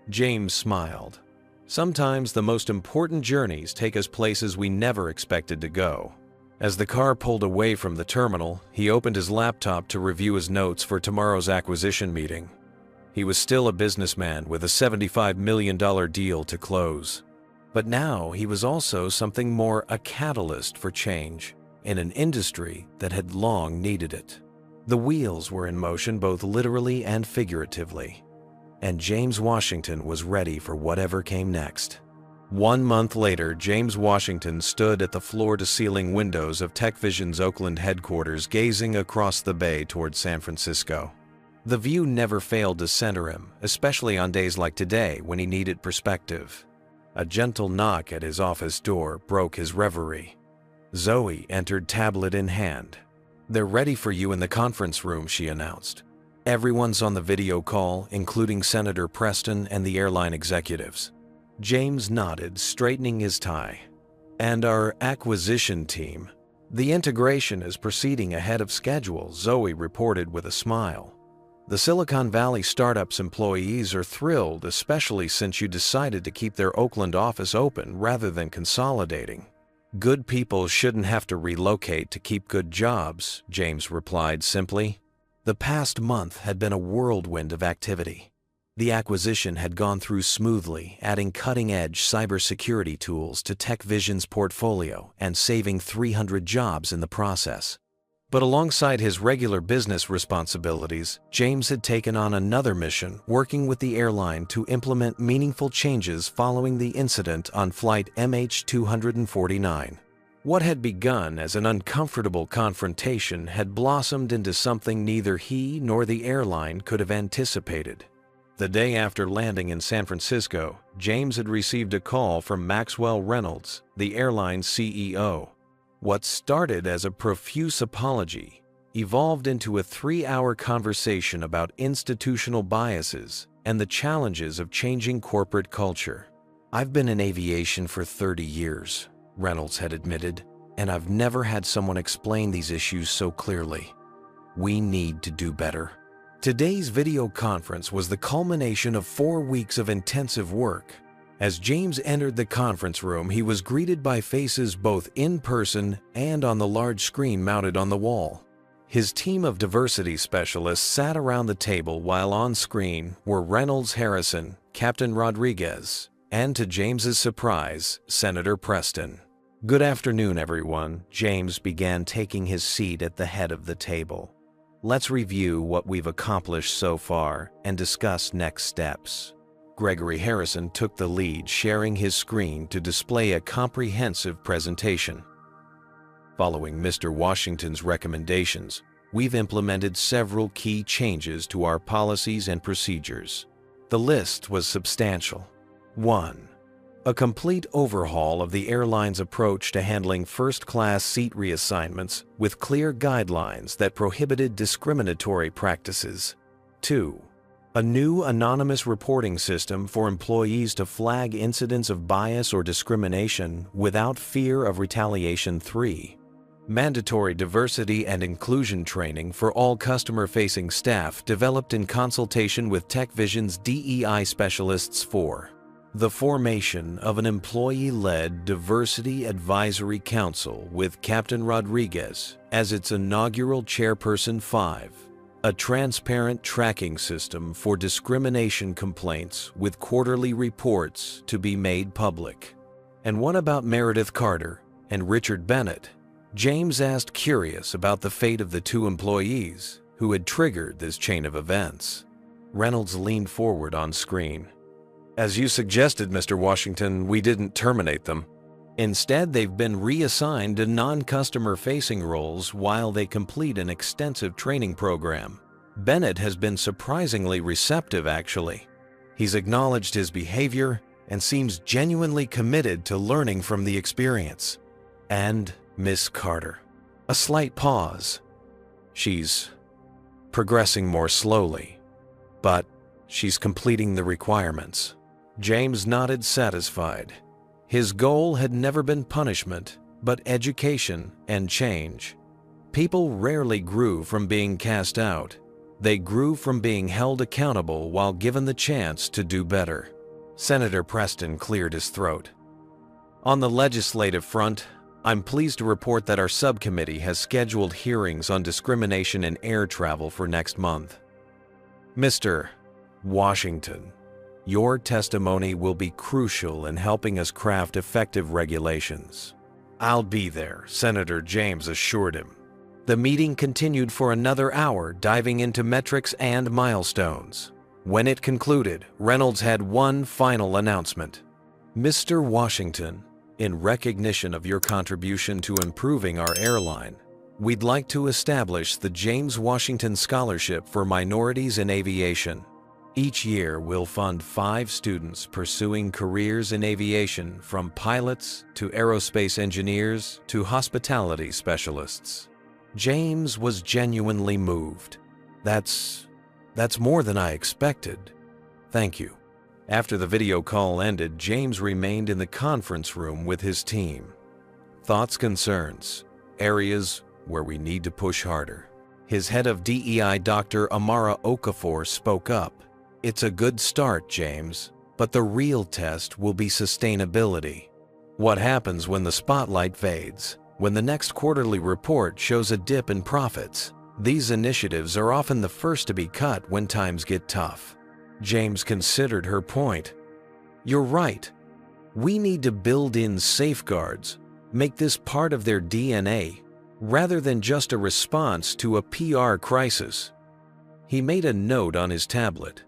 A: James smiled. Sometimes the most important journeys take us places we never expected to go. As the car pulled away from the terminal, he opened his laptop to review his notes for tomorrow's acquisition meeting. He was still a businessman with a $75 million deal to close. But now he was also something more, a catalyst for change in an industry that had long needed it. The wheels were in motion both literally and figuratively, and James Washington was ready for whatever came next. 1 month later, James Washington stood at the floor-to-ceiling windows of TechVision's Oakland headquarters, gazing across the bay toward San Francisco. The view never failed to center him, especially on days like today when he needed perspective. A gentle knock at his office door broke his reverie. Zoe entered, tablet in hand. "They're ready for you in the conference room," she announced. "Everyone's on the video call, including Senator Preston and the airline executives." James nodded, straightening his tie. "And our acquisition team? The integration is proceeding ahead of schedule," Zoe reported with a smile. "The Silicon Valley startup's employees are thrilled, especially since you decided to keep their Oakland office open rather than consolidating." "Good people shouldn't have to relocate to keep good jobs," James replied simply. The past month had been a whirlwind of activity. The acquisition had gone through smoothly, adding cutting-edge cybersecurity tools to TechVision's portfolio and saving 300 jobs in the process. But alongside his regular business responsibilities, James had taken on another mission, working with the airline to implement meaningful changes following the incident on flight MH249. What had begun as an uncomfortable confrontation had blossomed into something neither he nor the airline could have anticipated. The day after landing in San Francisco, James had received a call from Maxwell Reynolds, the airline's CEO. What started as a profuse apology evolved into a 3-hour conversation about institutional biases and the challenges of changing corporate culture. "I've been in aviation for 30 years, Reynolds had admitted, "and I've never had someone explain these issues so clearly. We need to do better." Today's video conference was the culmination of 4 weeks of intensive work. As James entered the conference room, he was greeted by faces both in person and on the large screen mounted on the wall. His team of diversity specialists sat around the table while on screen were Reynolds, Harrison, Captain Rodriguez, and to James's surprise, Senator Preston. "Good afternoon, everyone," James began, taking his seat at the head of the table. "Let's review what we've accomplished so far and discuss next steps." Gregory Harrison took the lead, sharing his screen to display a comprehensive presentation. "Following Mr. Washington's recommendations, we've implemented several key changes to our policies and procedures." The list was substantial. 1. A complete overhaul of the airline's approach to handling first-class seat reassignments with clear guidelines that prohibited discriminatory practices. 2. A new anonymous reporting system for employees to flag incidents of bias or discrimination without fear of retaliation. 3. Mandatory diversity and inclusion training for all customer-facing staff developed in consultation with TechVision's DEI specialists. 4. The formation of an employee-led Diversity Advisory Council with Captain Rodriguez as its inaugural chairperson. 5. A transparent tracking system for discrimination complaints with quarterly reports to be made public. "And what about Meredith Carter and Richard Bennett?" James asked, curious about the fate of the 2 employees who had triggered this chain of events. Reynolds leaned forward on screen. "As you suggested, Mr. Washington, we didn't terminate them. Instead, they've been reassigned to non-customer-facing roles while they complete an extensive training program. Bennett has been surprisingly receptive, actually. He's acknowledged his behavior and seems genuinely committed to learning from the experience. And Miss Carter." A slight pause. "She's progressing more slowly, but she's completing the requirements." James nodded, satisfied. His goal had never been punishment, but education and change. People rarely grew from being cast out. They grew from being held accountable while given the chance to do better. Senator Preston cleared his throat. "On the legislative front, I'm pleased to report that our subcommittee has scheduled hearings on discrimination in air travel for next month. Mr. Washington, Your testimony will be crucial in helping us craft effective regulations." "I'll be there," Senator James assured him. The meeting continued for another hour, diving into metrics and milestones. When it concluded, Reynolds had one final announcement. "Mr. Washington, in recognition of your contribution to improving our airline, we'd like to establish the James Washington Scholarship for Minorities in Aviation. Each year, we'll fund 5 students pursuing careers in aviation, from pilots to aerospace engineers to hospitality specialists." James was genuinely moved. That's more than I expected. Thank you." After the video call ended, James remained in the conference room with his team. "Thoughts, concerns, areas where we need to push harder." His head of DEI, Dr. Amara Okafor, spoke up. "It's a good start, James, but the real test will be sustainability. What happens when the spotlight fades? When the next quarterly report shows a dip in profits? These initiatives are often the first to be cut when times get tough." James considered her point. "You're right. We need to build in safeguards, make this part of their DNA, rather than just a response to a PR crisis." He made a note on his tablet.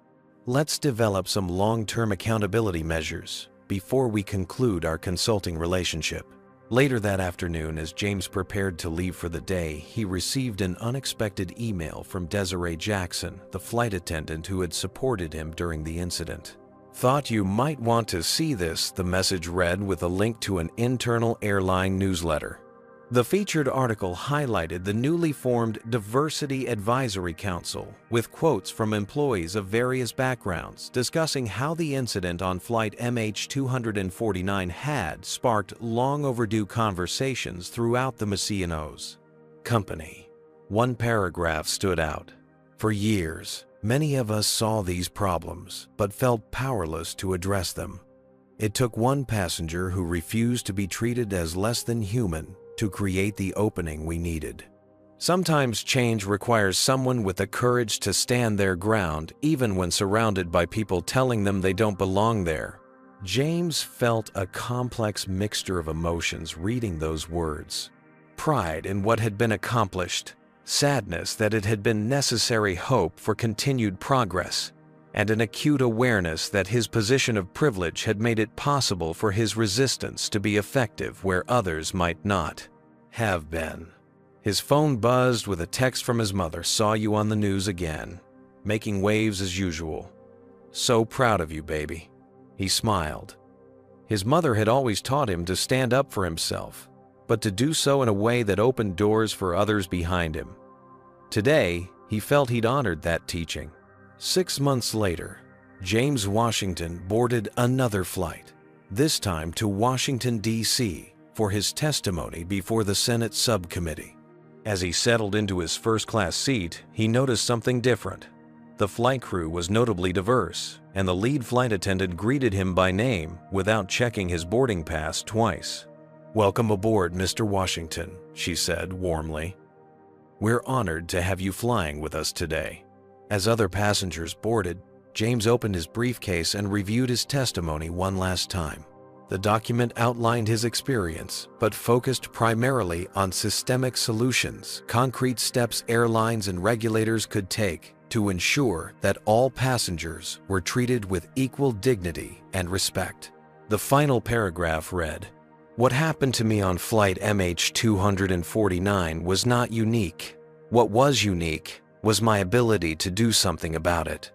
A: "Let's develop some long-term accountability measures before we conclude our consulting relationship." Later that afternoon, as James prepared to leave for the day, he received an unexpected email from Desiree Jackson, the flight attendant who had supported him during the incident. "Thought you might want to see this," the message read, with a link to an internal airline newsletter. The featured article highlighted the newly formed Diversity Advisory Council, with quotes from employees of various backgrounds discussing how the incident on flight MH249 had sparked long overdue conversations throughout the Macianos company. One paragraph stood out. "For years, many of us saw these problems, but felt powerless to address them. It took one passenger who refused to be treated as less than human to create the opening we needed." Sometimes change requires someone with the courage to stand their ground, even when surrounded by people telling them they don't belong there. James felt a complex mixture of emotions reading those words. Pride in what had been accomplished, sadness that it had been necessary hope for continued progress, and an acute awareness that his position of privilege had made it possible for his resistance to be effective where others might not have been. His phone buzzed with a text from his mother. "Saw you on the news again. Making waves as usual. So proud of you, baby." He smiled. His mother had always taught him to stand up for himself, but to do so in a way that opened doors for others behind him. Today, he felt he'd honored that teaching. 6 months later, James Washington boarded another flight, this time to Washington, D.C., for his testimony before the Senate subcommittee. As he settled into his first-class seat, he noticed something different. The flight crew was notably diverse, and the lead flight attendant greeted him by name without checking his boarding pass twice. "Welcome aboard, Mr. Washington," she said warmly. "We're honored to have you flying with us today." As other passengers boarded, James opened his briefcase and reviewed his testimony one last time. The document outlined his experience, but focused primarily on systemic solutions, concrete steps airlines and regulators could take to ensure that all passengers were treated with equal dignity and respect. The final paragraph read, "What happened to me on flight MH249 was not unique. What was unique was my ability to do something about it.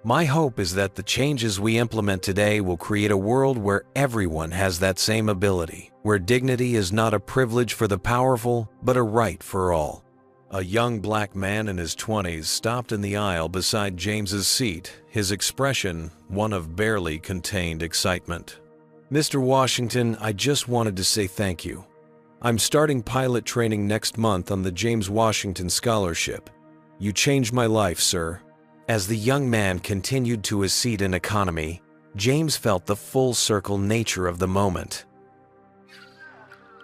A: My hope is that the changes we implement today will create a world where everyone has that same ability, where dignity is not a privilege for the powerful, but a right for all." A young black man in his 20s stopped in the aisle beside James's seat, his expression one of barely contained excitement. "Mr. Washington, I just wanted to say thank you. I'm starting pilot training next month on the James Washington Scholarship. You changed my life, sir." As the young man continued to his seat in economy, James felt the full-circle nature of the moment.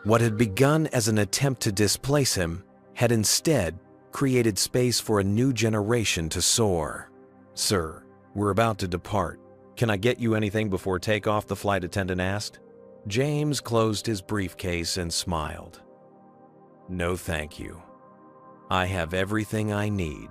A: What had begun as an attempt to displace him had instead created space for a new generation to soar. "Sir, we're about to depart. "Can I get you anything before takeoff?" the flight attendant asked. James closed his briefcase and smiled. "No, thank you. I have everything I need."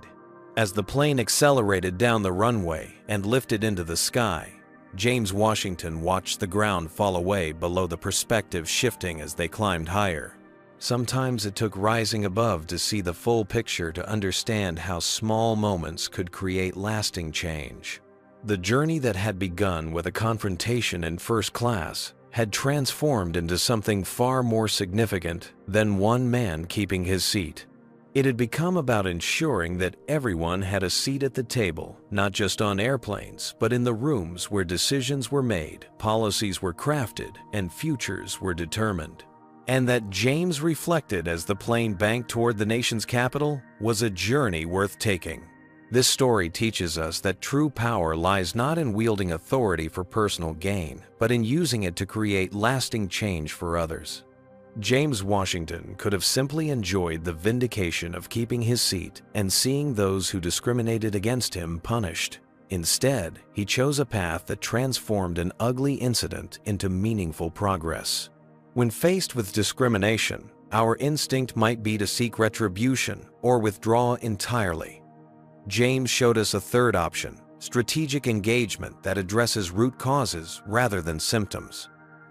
A: As the plane accelerated down the runway and lifted into the sky, James Washington watched the ground fall away below, the perspective shifting as they climbed higher. Sometimes it took rising above to see the full picture to understand how small moments could create lasting change. The journey that had begun with a confrontation in first class had transformed into something far more significant than one man keeping his seat. It had become about ensuring that everyone had a seat at the table, not just on airplanes, but in the rooms where decisions were made, policies were crafted, and futures were determined. And that, James reflected as the plane banked toward the nation's capital, was a journey worth taking. This story teaches us that true power lies not in wielding authority for personal gain, but in using it to create lasting change for others. James Washington could have simply enjoyed the vindication of keeping his seat and seeing those who discriminated against him punished. Instead, he chose a path that transformed an ugly incident into meaningful progress. When faced with discrimination, our instinct might be to seek retribution or withdraw entirely. James showed us a third option: strategic engagement that addresses root causes rather than symptoms.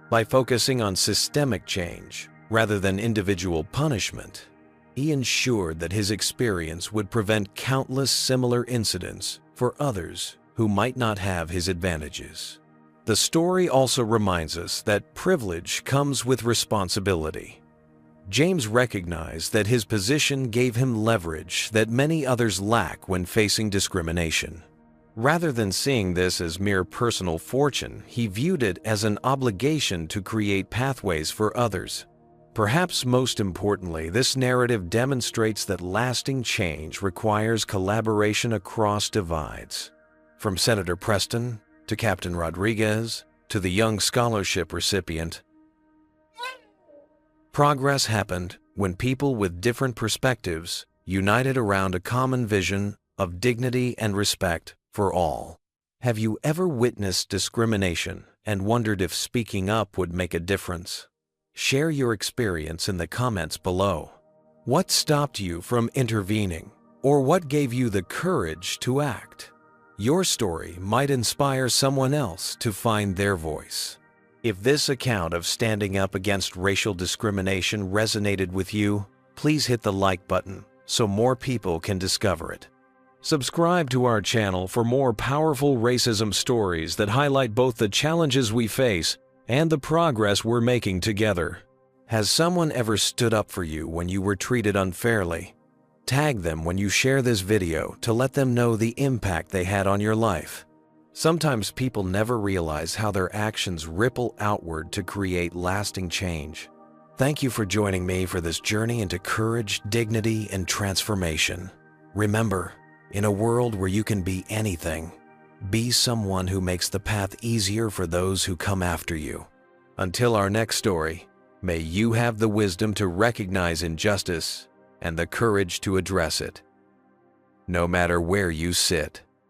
A: By focusing on systemic change rather than individual punishment, he ensured that his experience would prevent countless similar incidents for others who might not have his advantages. The story also reminds us that privilege comes with responsibility. James recognized that his position gave him leverage that many others lack when facing discrimination. Rather than seeing this as mere personal fortune, he viewed it as an obligation to create pathways for others. Perhaps most importantly, this narrative demonstrates that lasting change requires collaboration across divides. From Senator Preston to Captain Rodriguez to the young scholarship recipient, progress happened when people with different perspectives united around a common vision of dignity and respect for all. Have you ever witnessed discrimination and wondered if speaking up would make a difference? Share your experience in the comments below. What stopped you from intervening, or what gave you the courage to act? Your story might inspire someone else to find their voice. If this account of standing up against racial discrimination resonated with you, please hit the like button so more people can discover it. Subscribe to our channel for more powerful racism stories that highlight both the challenges we face and the progress we're making together. Has someone ever stood up for you when you were treated unfairly? Tag them when you share this video to let them know the impact they had on your life. Sometimes people never realize how their actions ripple outward to create lasting change. Thank you for joining me for this journey into courage, dignity, and transformation. Remember, in a world where you can be anything, be someone who makes the path easier for those who come after you. Until our next story, may you have the wisdom to recognize injustice and the courage to address it, no matter where you sit.